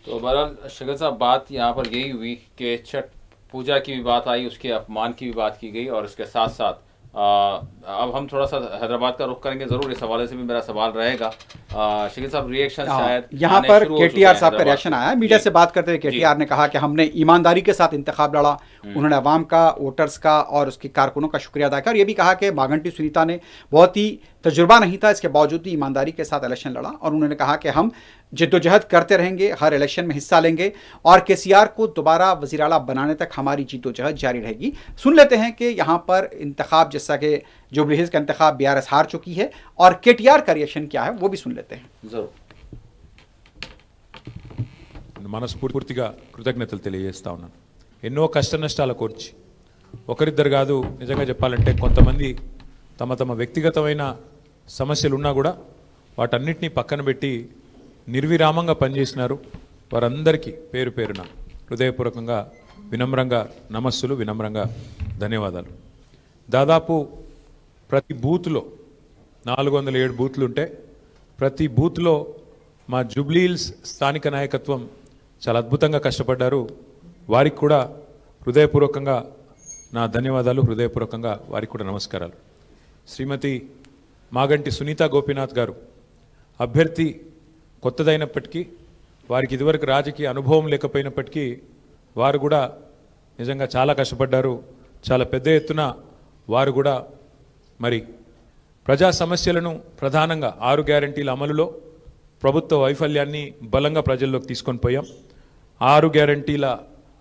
तो बहरहाल शगन साहब, बात यहाँ पर यही हुई कि छठ पूजा की भी बात आई, उसके अपमान की भी बात की गई, और इसके साथ साथ अब हम थोड़ा सा हैदराबाद का रुख करेंगे। ज़रूर इस हवाले से भी मेरा सवाल रहेगा। शकील साहब, रिएक्शन शायद यहाँ पर केटीआर साहब का रिएक्शन आया है। मीडिया से बात करते हुए केटीआर ने कहा कि हमने ईमानदारी के साथ इंतखाब लड़ा। उन्होंने अवाम का, वोटर्स का और उसके कारकुनों का शुक्रिया अदा किया, और ये भी कहा कि मागंटी सुनीता ने बहुत ही तजुर्बा नहीं था, इसके बावजूद भी ईमानदारी के साथ इलेक्शन लड़ा। और उन्होंने कहा कि हम जिद्दोजहद करते रहेंगे, हर इलेक्शन में हिस्सा लेंगे, और केसीआर को दोबारा वज़ीर आला बनाने तक हमारी जिद्दोजहद जारी रहेगी। सुन लेते हैं कि यहाँ पर इंतखाब, जैसा कि जुबली हिल्स का इंतखाब बीआरएस हार चुकी है, और केटीआर का रिएक्शन क्या है वो भी सुन लेते हैं। जरूर। మనస్ఫూర్తిగా కృతజ్ఞతలు తెలియజేస్తా ఉన్నాను. ఎన్నో కష్ట నష్టాల కోర్చి ఒకరిద్దరు కాదు, నిజంగా చెప్పాలంటే కొంతమంది తమ తమ వ్యక్తిగతమైన సమస్యలు ఉన్నా కూడా వాటన్నిటినీ పక్కన పెట్టి నిర్విరామంగా పనిచేసినారు. వారందరికీ పేరు పేరున హృదయపూర్వకంగా వినమ్రంగా నమస్సులు, వినమ్రంగా ధన్యవాదాలు. దాదాపు ప్రతి బూత్లో 407 బూత్లు ఉంటే ప్రతి బూత్లో మా జూబ్లీ హిల్స్ స్థానిక నాయకత్వం చాలా అద్భుతంగా కష్టపడ్డారు. వారికి కూడా హృదయపూర్వకంగా నా ధన్యవాదాలు, హృదయపూర్వకంగా వారికి కూడా నమస్కారాలు. శ్రీమతి మాగంటి సునీతా గోపీనాథ్ గారు అభ్యర్థి కొత్తదైనప్పటికీ, వారికి ఇదివరకు రాజకీయ అనుభవం లేకపోయినప్పటికీ వారు కూడా నిజంగా చాలా కష్టపడ్డారు. చాలా పెద్ద ఎత్తున వారు కూడా మరి ప్రజా సమస్యలను, ప్రధానంగా 6 గ్యారంటీల అమలులో ప్రభుత్వ వైఫల్యాన్ని బలంగా ప్రజల్లోకి తీసుకొని పోయాం. 6 గ్యారంటీల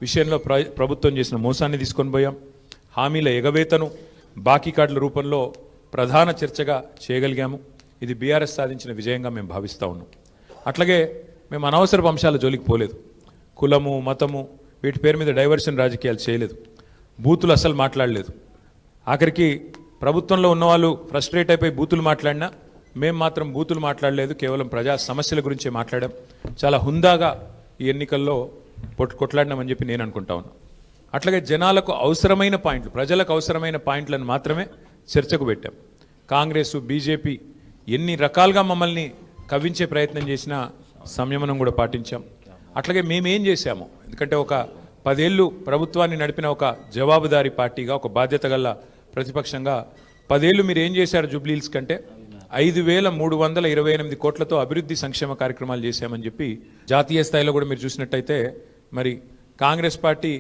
విషయంలో ప్రభుత్వం చేసిన మోసాన్ని తీసుకొని పోయాం. హామీల ఎగవేతను బాకీ కార్డుల రూపంలో ప్రధాన చర్చగా చేయగలిగాము. ఇది బీఆర్ఎస్ సాధించిన విజయంగా మేము భావిస్తూ ఉన్నాం. అట్లాగే మేము అనవసరపు అంశాల జోలికి పోలేదు. కులము, మతము వీటి పేరు మీద డైవర్షన్ రాజకీయాలు చేయలేదు. బూతులు అసలు మాట్లాడలేదు. ఆఖరికి ప్రభుత్వంలో ఉన్నవాళ్ళు ఫ్రస్ట్రేట్ అయిపోయి బూతులు మాట్లాడినా మేము మాత్రం బూతులు మాట్లాడలేదు. కేవలం ప్రజా సమస్యల గురించే మాట్లాడాం. చాలా హుందాగా ఈ ఎన్నికల్లో కొట్లాడినామని చెప్పి నేను అనుకుంటా ఉన్నా. అట్లాగే జనాలకు అవసరమైన పాయింట్లు, ప్రజలకు అవసరమైన పాయింట్లను మాత్రమే చర్చకు పెట్టాం. కాంగ్రెస్, బీజేపీ ఎన్ని రకాలుగా మమ్మల్ని కవ్వించే ప్రయత్నం చేసినా సంయమనం కూడా పాటించాం. అట్లాగే మేమేం చేశాము, ఎందుకంటే ఒక 10 ఏళ్ళు ప్రభుత్వాన్ని నడిపిన ఒక జవాబుదారీ పార్టీగా, ఒక బాధ్యత గల ప్రతిపక్షంగా 10 ఏళ్ళు మీరు ఏం చేశారు జూబ్లీ హిల్స్ కంటే 5,328 కోట్లతో అభివృద్ధి సంక్షేమ కార్యక్రమాలు చేశామని చెప్పి జాతీయ స్థాయిలో కూడా మీరు చూసినట్టయితే మరి కాంగ్రెస్ పార్టీ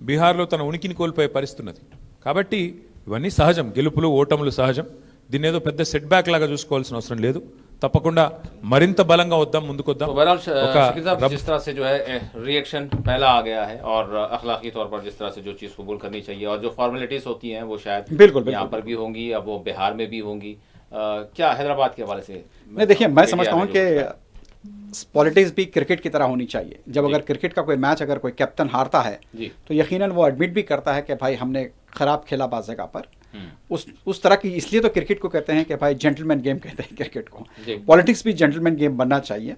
బీహార్లో తన ఉనికిని కోల్పోయే పరిస్థితి ఉన్నది. కాబట్టి ఇవన్నీ సహజం, గెలుపులు ఓటములు సహజం. దీన్ని ఏదో పెద్ద సెట్ బ్యాక్ లాగా చూసుకోవాల్సిన అవసరం లేదు. తప్పకుండా మరింత బలంగా వద్దాం, ముందుకు వద్దాం. जिस तरह से जो है रिएक्शन पहला आ गया है, और अखलाकी तौर पर जिस तरह से जो चीज़ कबूल करनी चाहिए, और जो फॉर्मेलिटीज़ होती हैं वो शायद बिल्कुल यहाँ पर भी होंगी, अब वो बिहार में भी होंगी। क्या हैदराबाद के हवाले से? नहीं, देखिए, मैं समझता हूँ कि पॉलिटिक्स भी क्रिकेट की तरह होनी चाहिए। जब अगर क्रिकेट का कोई मैच, अगर कोई कैप्टन हारता है तो यकीनन वो एडमिट भी करता है कि भाई हमने खराब खेला बाज़ जगह पर। उस तरह की, इसलिए तो क्रिकेट को कहते हैं कि भाई जेंटलमैन गेम कहते हैं क्रिकेट को। पॉलिटिक्स भी जेंटलमैन गेम बनना चाहिए,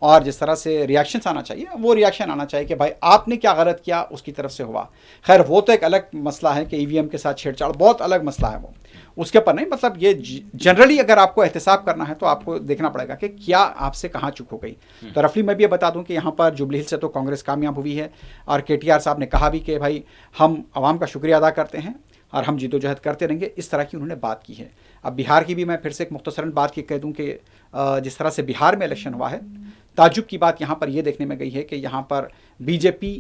और जिस तरह से रिएक्शंस आना चाहिए वो रिएक्शन आना चाहिए कि भाई आपने क्या गलत किया, उसकी तरफ से हुआ। खैर वो तो एक अलग मसला है कि ईवीएम के साथ छेड़छाड़, बहुत अलग मसला है वो, उसके पर नहीं। मतलब ये जनरली अगर आपको एहतसाब करना है तो आपको देखना पड़ेगा कि क्या आपसे कहाँ चूक हो गई। तो रफली मैं भी ये बता दूं कि यहाँ पर जुबली हिल्स से तो कांग्रेस कामयाब हुई है, और केटीआर साहब ने कहा भी कि भाई हम आवाम का शुक्रिया अदा करते हैं और हम जिद्दोजहद करते रहेंगे, इस तरह की उन्होंने बात की है। अब बिहार की भी मैं फिर से एक मुख्तसरन बात की कह दूं कि जिस तरह से बिहार में इलेक्शन हुआ है, ताजुब की बात यहाँ पर यह देखने में गई है कि यहाँ पर बीजेपी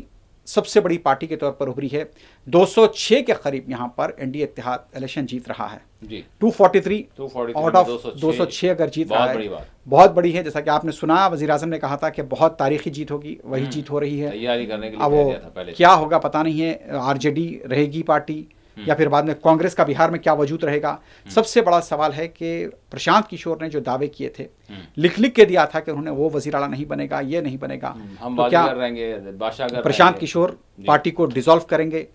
सबसे बड़ी पार्टी के तौर पर उभरी है। 206 के करीब यहाँ पर एनडीए इत्तेहाद इलेक्शन जीत रहा है। 243 आउट ऑफ 206 अगर जीत रहा है, बहुत बड़ी है। जैसा कि आपने सुना, वज़ीर आज़म ने कहा था कि बहुत तारीखी जीत होगी, वही जीत हो रही है। तैयारी करने के लिए अब वो क्या होगा पता नहीं है। आरजेडी रहेगी पार्टी या फिर बाद में कांग्रेस का बिहार में क्या वजूद रहेगा। सबसे बड़ा सवाल है कि प्रशांत किशोर ने जो दावे किए थे, लिख लिख के दिया था कि उन्होंने वो वजीर आला नहीं बनेगा, ये नहीं बनेगा, हम तो क्या रहेंगे, प्रशांत किशोर पार्टी को डिसॉल्व करेंगे?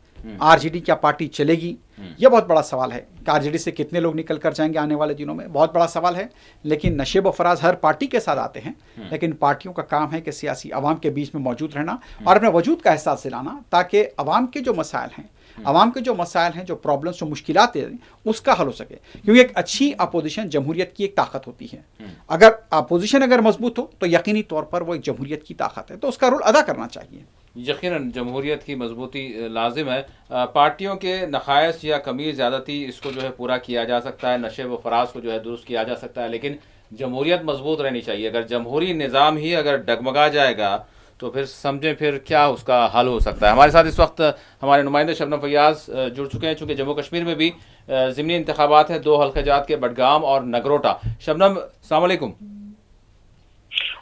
आरजेडी क्या पार्टी चलेगी? यह बहुत बड़ा सवाल है कि आरजेडी से कितने लोग निकल कर जाएंगे आने वाले दिनों में, बहुत बड़ा सवाल है। लेकिन नशेब व फराज हर पार्टी के साथ आते हैं, लेकिन पार्टियों का काम है कि सियासी अवाम के बीच में मौजूद रहना और अपने वजूद का एहसास दिलाना, ताकि अवाम के जो मसाइल हैं, अवाम के जो मसाइल हैं, जो प्रॉब्लम्स, जो मुश्किलात हैं, उसका हल हो सके। क्योंकि एक अच्छी अपोजिशन जमहूरियत की एक ताकत होती है। अगर अपोजिशन अगर मजबूत हो तो यकीनी तौर पर वो एक जमहूरियत की ताकत है, तो उसका रोल अदा करना चाहिए। यकीनन जमहूरियत की मजबूती लाजिम है। पार्टियों के नक़ाइस या कमी ज़्यादती इसको जो है पूरा किया जा सकता है, नशे व फराज को जो है दुरुस्त किया जा सकता है, लेकिन जमहूरियत मजबूत रहनी चाहिए। अगर जमहूरी निज़ाम ही अगर डगमगा जाएगा तो फिर समझें फिर क्या उसका हल हो सकता है। हमारे साथ इस वक्त हमारे नुमाइंदे शबनम फैयाज जुड़ चुके हैं, चूँकि जम्मू कश्मीर में भी ज़िमनी इंतखाबात हैं, 2 हल्क़ाजात के, बडगाम और नगरोटा। शबनम, अस्सलाम वालेकुम।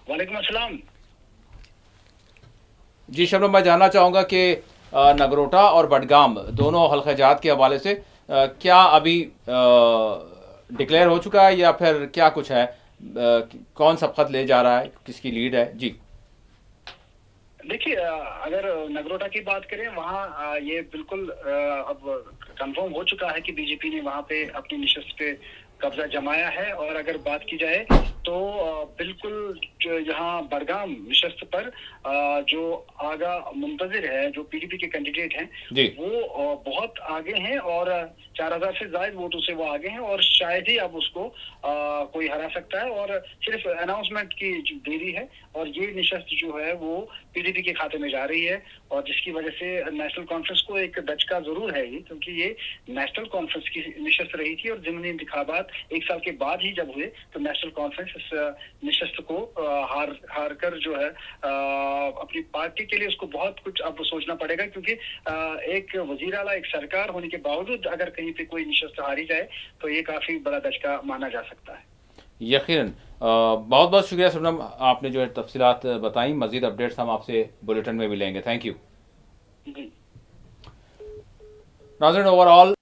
वालेकुम अस्सलाम। जी शबनम, मैं जानना चाहूँगा कि नगरोटा और बडगाम दोनों हल्क़ाजात के हवाले से क्या अभी डिक्लेयर हो चुका है या फिर क्या कुछ है, कौन सबकत ले जा रहा है, किसकी लीड है? जी देखिए, अगर नगरोटा की बात करें, वहाँ ये बिल्कुल अब कंफर्म हो चुका है कि बीजेपी ने वहाँ पे अपनी निशस्त पे कब्जा जमाया है। और अगर बात की जाए तो बिल्कुल यहाँ बडगाम निशस्त पर जो आगा मुंतजिर है, जो पीडीपी के कैंडिडेट हैं, वो बहुत आगे हैं और 4000 से ज्यादा वोटों से वो आगे हैं और शायद ही अब उसको कोई हरा सकता है। और सिर्फ अनाउंसमेंट की देरी है और ये निशस्त जो है वो पीडीपी के खाते में जा रही है, और जिसकी वजह से नेशनल कॉन्फ्रेंस को एक दचका जरूर है ये, क्योंकि ये नेशनल कॉन्फ्रेंस की निशस्त रही थी और ज़िमनी इंतखाबात 1 साल के बाद ही जब हुए तो नेशनल कॉन्फ्रेंस इस निशस्त को हार कर जो है अपनी पार्टी के लिए उसको बहुत कुछ अब सोचना पड़ेगा, क्योंकि एक वजीर आला, एक सरकार होने के बावजूद अगर कहीं पे कोई निशस्त हारी जाए तो ये काफी बड़ा दचका माना जा सकता है। यकीनन। बहुत बहुत शुक्रिया शबनम, आपने जो है तफसीलात बताई। मजीद अपडेट्स हम आपसे बुलेटिन में मिलेंगे। Thank you. नाज़रीन, ओवरऑल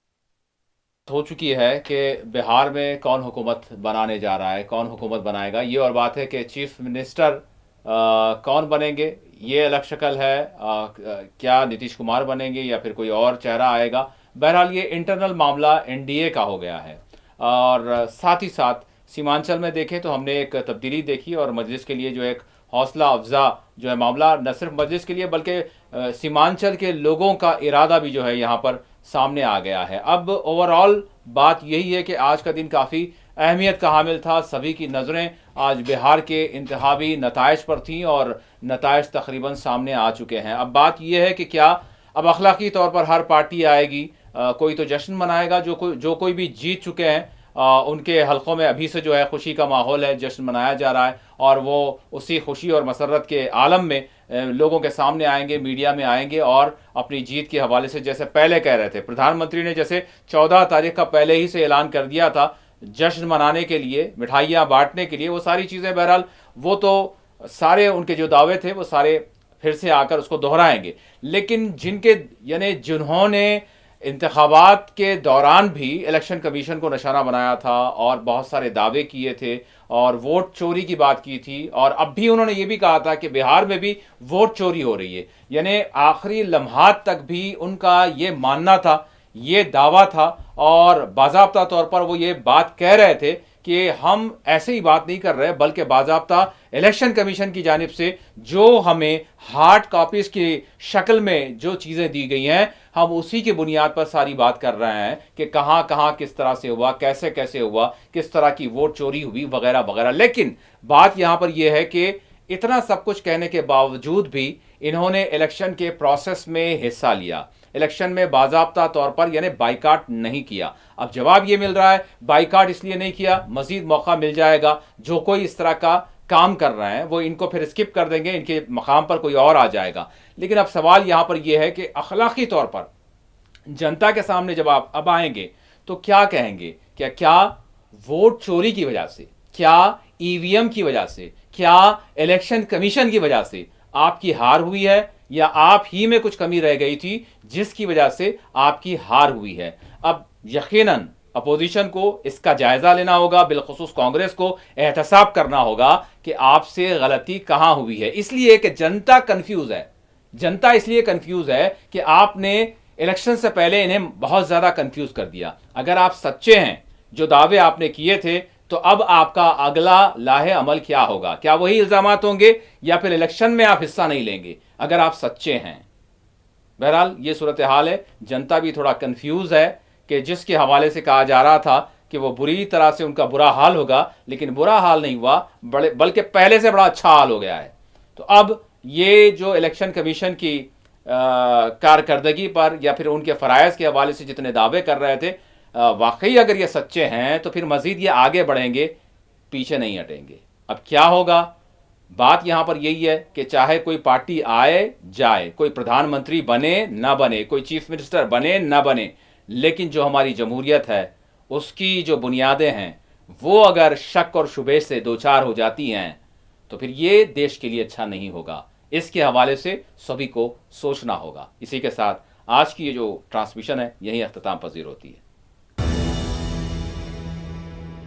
हो चुकी है कि बिहार में कौन हुकूमत बनाने जा रहा है, कौन हुकूमत बनाएगा। ये और बात है कि चीफ मिनिस्टर कौन बनेंगे, ये अलग शक्ल है। क्या नीतीश कुमार बनेंगे या फिर कोई और चेहरा आएगा। बहरहाल ये इंटरनल मामला एनडीए का हो गया है। और साथ ही साथ सीमांचल में देखें तो हमने एक तब्दीली देखी और मजलिस के लिए जो एक हौसला अफजा जो है मामला, न सिर्फ मजलिस के लिए बल्कि सीमांचल के लोगों का इरादा भी जो है यहाँ पर सामने आ गया है। अब ओवरऑल बात यही है कि आज का दिन काफ़ी अहमियत का हामिल था। सभी की नज़रें आज बिहार के इंतखाबी नताइज पर थीं और नताइज तकरीबन सामने आ चुके हैं। अब बात यह है कि क्या अब अखलाकी तौर पर हर पार्टी आएगी, कोई तो जश्न मनाएगा, जो कोई भी जीत चुके हैं उनके हलकों में अभी से जो है खुशी का माहौल है, जश्न मनाया जा रहा है और वो उसी खुशी और मसरत के आलम में लोगों के सामने आएंगे, मीडिया में आएंगे और अपनी जीत के हवाले से, जैसे पहले कह रहे थे प्रधानमंत्री ने, जैसे 14 तारीख का पहले ही से ऐलान कर दिया था जश्न मनाने के लिए, मिठाइयाँ बांटने के लिए, वो सारी चीज़ें बहरहाल वो तो सारे उनके जो दावे थे वो सारे फिर से आकर उसको दोहराएंगे। लेकिन जिन्होंने इंतखाबात के दौरान भी इलेक्शन कमीशन को निशाना बनाया था और बहुत सारे दावे किए थे और वोट चोरी की बात की थी, और अब भी उन्होंने ये भी कहा था कि बिहार में भी वोट चोरी हो रही है, यानी आखिरी लम्हात तक भी उनका ये मानना था, ये दावा था और बाज़ाब्ता तौर पर वो ये बात कह रहे थे कि हम ऐसे ही बात नहीं कर रहे बल्कि बाज़ाब्ता इलेक्शन कमीशन की जानिब से जो हमें हार्ड कॉपीज़ की शक्ल में जो चीज़ें दी गई हैं, हम उसी की बुनियाद पर सारी बात कर रहे हैं कि कहाँ कहाँ किस तरह से हुआ, कैसे कैसे हुआ, किस तरह की वोट चोरी हुई वगैरह वगैरह। लेकिन बात यहाँ पर यह है कि इतना सब कुछ कहने के बावजूद भी इन्होंने इलेक्शन के प्रोसेस में हिस्सा लिया, इलेक्शन में बाज़ाब्ता तौर पर यानी बाइकाट नहीं किया। अब जवाब ये मिल रहा है बाइकाट इसलिए नहीं किया, मजीद मौका मिल जाएगा, जो कोई इस तरह का काम कर रहे हैं वो इनको फिर स्किप कर देंगे, इनके मकाम पर कोई और आ जाएगा। लेकिन अब सवाल यहाँ पर यह है कि अखलाकी तौर पर जनता के सामने जब आप अब आएंगे तो क्या कहेंगे, क्या वोट चोरी की वजह से, क्या ईवीएम की वजह से, क्या इलेक्शन कमीशन की वजह से आपकी हार हुई है या आप ही में कुछ कमी रह गई थी जिसकी वजह से आपकी हार हुई है। अब यकीनन अपोजिशन को इसका जायजा लेना होगा, बिलखुसूस कांग्रेस को एहतसाब करना होगा कि आपसे गलती कहां हुई है। इसलिए कि जनता कंफ्यूज है, जनता इसलिए कंफ्यूज है कि आपने इलेक्शन से पहले इन्हें बहुत ज्यादा कंफ्यूज कर दिया। अगर आप सच्चे हैं, जो दावे आपने किए थे, तो अब आपका अगला लाहे अमल क्या होगा? क्या वही इल्जामात होंगे या फिर इलेक्शन में आप हिस्सा नहीं लेंगे अगर आप सच्चे हैं? बहरहाल ये सूरत हाल है। जनता भी थोड़ा कंफ्यूज है कि जिसके हवाले से कहा जा रहा था कि वो बुरी तरह से उनका बुरा हाल होगा, लेकिन बुरा हाल नहीं हुआ, बल्कि पहले से बड़ा अच्छा हाल हो गया है। तो अब ये जो इलेक्शन कमीशन की कारकर्दगी पर या फिर उनके फ़राइज़ के हवाले से जितने दावे कर रहे थे, वाकई अगर ये सच्चे हैं तो फिर मज़ीद ये आगे बढ़ेंगे, पीछे नहीं हटेंगे। अब क्या होगा? बात यहाँ पर यही है कि चाहे कोई पार्टी आए जाए, कोई प्रधानमंत्री बने ना बने, कोई चीफ मिनिस्टर बने ना बने, लेकिन जो हमारी जमहूरियत है उसकी जो बुनियादें हैं वो अगर शक और शुबे से दो चार हो जाती हैं तो फिर ये देश के लिए अच्छा नहीं होगा। इसके हवाले से सभी को सोचना होगा। इसी के साथ आज की ये जो ट्रांसमिशन है यही अख्ताम पजीर होती है।